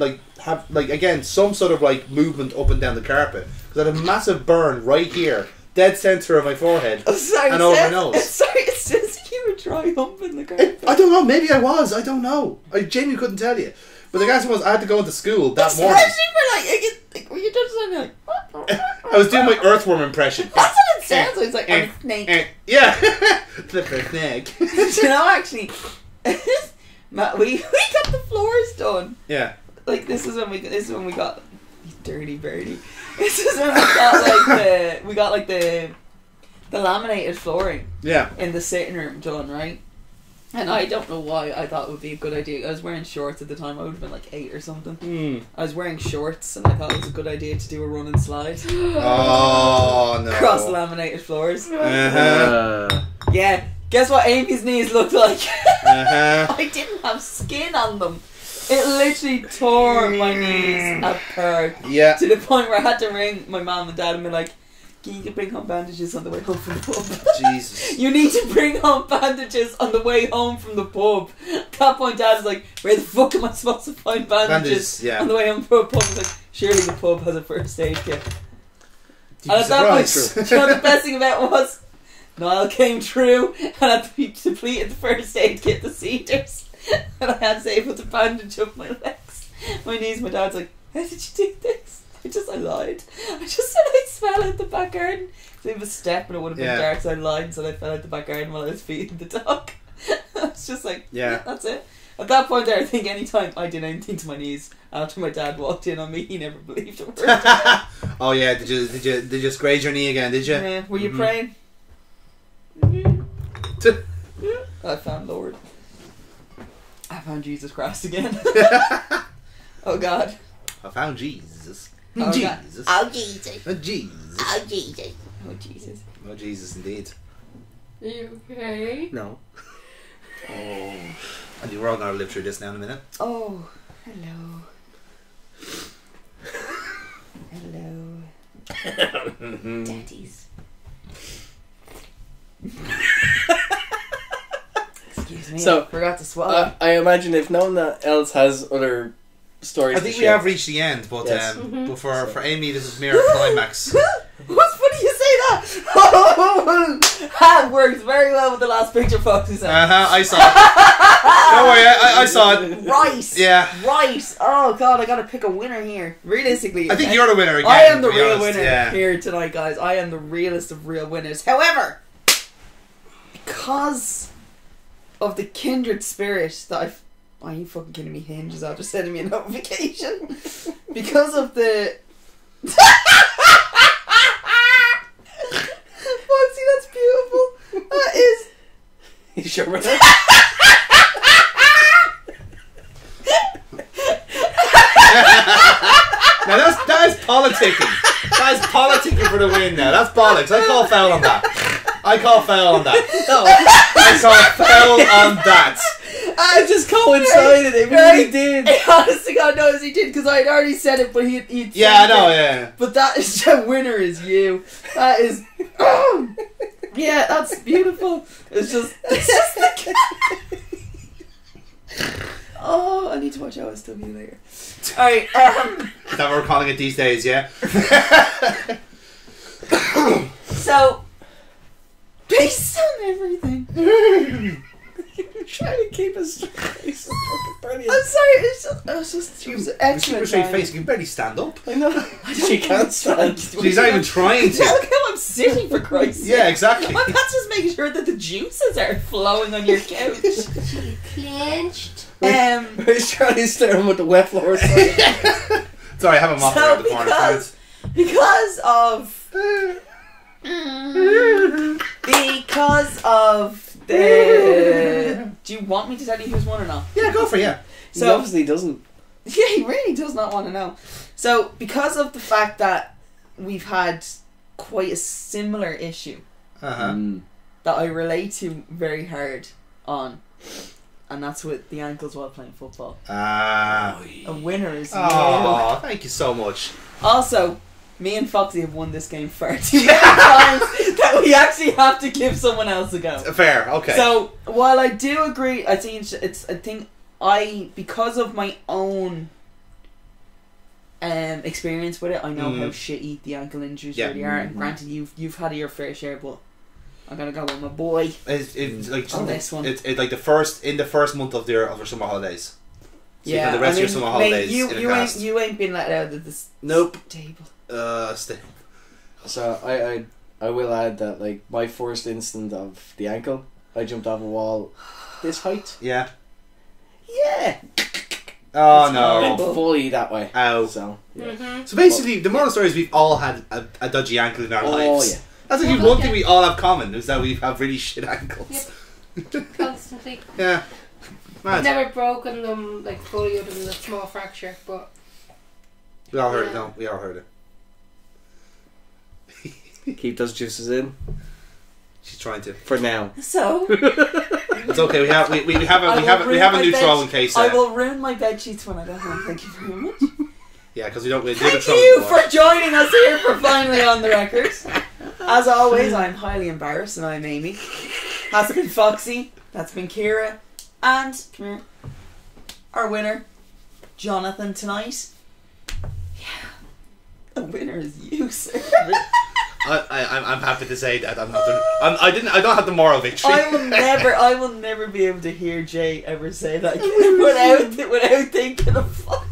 again some sort of like movement up and down the carpet because I had a massive burn right here, dead center of my forehead, and over my nose. It says you were dry humping the carpet. I don't know. Maybe I was. I don't know. I genuinely couldn't tell you. But the guy was I had to go into school that morning. Especially for were you just like what? I was doing my earthworm impression. That's what it sounds like. It's like a snake. Yeah, flipper snake. You know, actually. Matt, we got the floors done. Yeah. Like this is when we got dirty birdie. This is when we got the laminated flooring. Yeah. In the sitting room done, right? And I don't know why I thought it would be a good idea. I was wearing shorts at the time. I would have been like 8 or something. I was wearing shorts and I thought it was a good idea to do a run and slide. Oh no. Across the laminated floors. Yeah. Guess what Amy's knees looked like? I didn't have skin on them. It literally tore my knees apart. Yeah. To the point where I had to ring my mum and dad and be like, can you bring home bandages on the way home from the pub? Jesus. You need to bring home bandages on the way home from the pub. At that point dad was like, where the fuck am I supposed to find bandages on the way home from a pub? I was like, surely the pub has a first aid kit. And at that point, you know what the best thing about it was? Niall came through and had depleted the first aid kit, the cedars, and I had to able to bandage up my legs, my knees. My dad's like, how did you do this? I lied. I just said I fell out the back garden. So I have a step and it would have been dark, so I lied and said I fell out the back garden while I was feeding the dog. I was just like, yeah, that's it. At that point there, I think anytime I did anything to my knees after my dad walked in on me, he never believed a word. Oh yeah, did you just graze your knee again, did you? Yeah, were you praying? I found Lord. I found Jesus Christ again. Oh God. I found Jesus. Oh, Jesus. Oh Jesus. Oh Jesus. Oh Jesus. Oh Jesus. Oh Jesus indeed. Are you okay? No. Oh. And we're all going to live through this now in a minute. Oh. Hello. Hello. Daddies. Excuse me, So, I forgot to swallow. I imagine if no one else has other stories. I think we have reached the end, but Yes. but for Amy, this is mere climax. What's funny you say that? That works very well with the last picture Foxy said. I saw it. Don't worry, I saw it. Right. Yeah. Right. Oh god, I gotta pick a winner here. Realistically, I think you're the winner again. I am the to be real honest. winner Yeah. here tonight, guys. I am the realest of real winners. However, because of the kindred spirit that I've... Are you fucking kidding me? Hinge is after sending me a notification. Because of the... Foxy, that's beautiful. That is... You sure about Now that is politicking. That is politicking for the win. Now that's bollocks. I call foul on that. I call foul on that. No. I call foul on that. I just coincided. It really did. Honestly, God knows he did because I had already said it, but he'd Yeah, I know. Yeah. But that is the winner is you. That is... yeah, that's beautiful. It's just oh, I need to watch OSW later. Alright, Is that what we're calling it these days? Yeah. so based on everything, You're trying to keep a straight face. Brilliant. I'm sorry, it was Super excellent. straight Ryan. face. You can barely stand up. I know. She can't stand. She's not even trying to. Look how I'm sitting, for Christ's sake. Yeah, exactly. I'm not just making sure that the juices are flowing on your couch. Clenched. I was trying to stare him with the wet floor. Sorry, I have a mop So around the corner. because of the... Do you want me to tell you who's won or not? Yeah, go for it. Yeah. He obviously doesn't. Yeah, he really does not want to know. So, because of the fact that we've had quite a similar issue that I relate to very hard on, and that's with the ankles while playing football. A winner is you. Oh, thank you so much. Also, me and Foxy have won this game far too many times that we actually have to give someone else a go. Fair, okay. So, while I do agree, I think because of my own experience with it, I know how shitty the ankle injuries really are. And granted, you've had your fair share, but I'm gonna go with my boy. It's like on this one. It's like the first month of their summer holidays. So Yeah, the rest of your summer holidays. mate, you ain't been let out of this table. So I will add that, like, my first instant of the ankle, I jumped off a wall this height. Yeah. Yeah. Oh no. Fully that way. Ow. So yeah. So basically, the moral of the story is we've all had a dodgy ankle in our lives. Yeah. That's actually one thing we all have common, is that we have really shit ankles. Yep. Constantly. Yeah. I've Mad. never broken them like fully other than a small fracture, but We all heard it. No, we all heard it. Keep those juices in She's trying to. for now. So It's okay. We have a neutral in case. I will ruin my bed sheets when I go home. Thank you very much. Yeah, because we don't. Thank you for joining us here for Finally on the Record. As always, I'm highly embarrassed, and I'm Amy. That's been Foxy. That's been Kira, and come here, our winner, Jonathan tonight. Yeah, the winner is you, sir. I'm happy to say that I'm not. I don't have the moral victory. I will never be able to hear Jay ever say that without thinking of Foxy.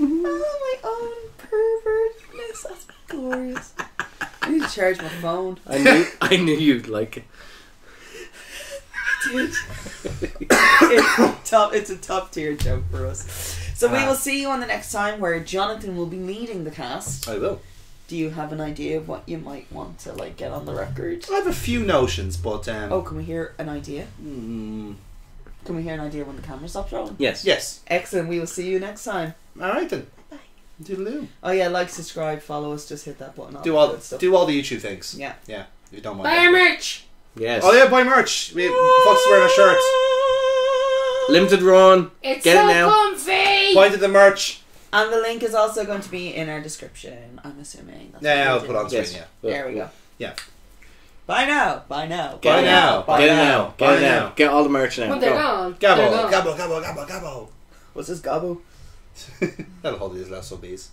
Oh, my own pervertness. That's glorious. I need to charge my phone. I knew you'd like it. Dude. It's a top tier joke for us. So we will see you on the next time where Jonathan will be leading the cast. I will. Do you have an idea of what you might want to get on the record? I have a few notions, but Oh, can we hear an idea? Can we hear an idea when the camera stops rolling? Yes. Yes. Excellent. We will see you next time. All right then. Bye. Doodaloo. Oh yeah, like, subscribe, follow us. Just hit that button. Do all that stuff. the YouTube things. Yeah. Yeah. If you don't mind. buy our merch. Yes. Oh yeah, buy merch. Fox wearing a shirt. Limited run. It's Get so it now. comfy. Point to the merch. And the link is also going to be in our description. I'm assuming. That's Yeah, what I'll we put did. on screen. Yes. Yeah. There we go. Yeah. Bye now. Bye now. Get Bye it now. now. Bye Get it now. now. Get it now. Get all the merch now. When they're Go. gone. Gabbo, They're gone. gabbo, gabbo, gabbo, gabbo. What's this gobbo? That'll hold you as last subbies.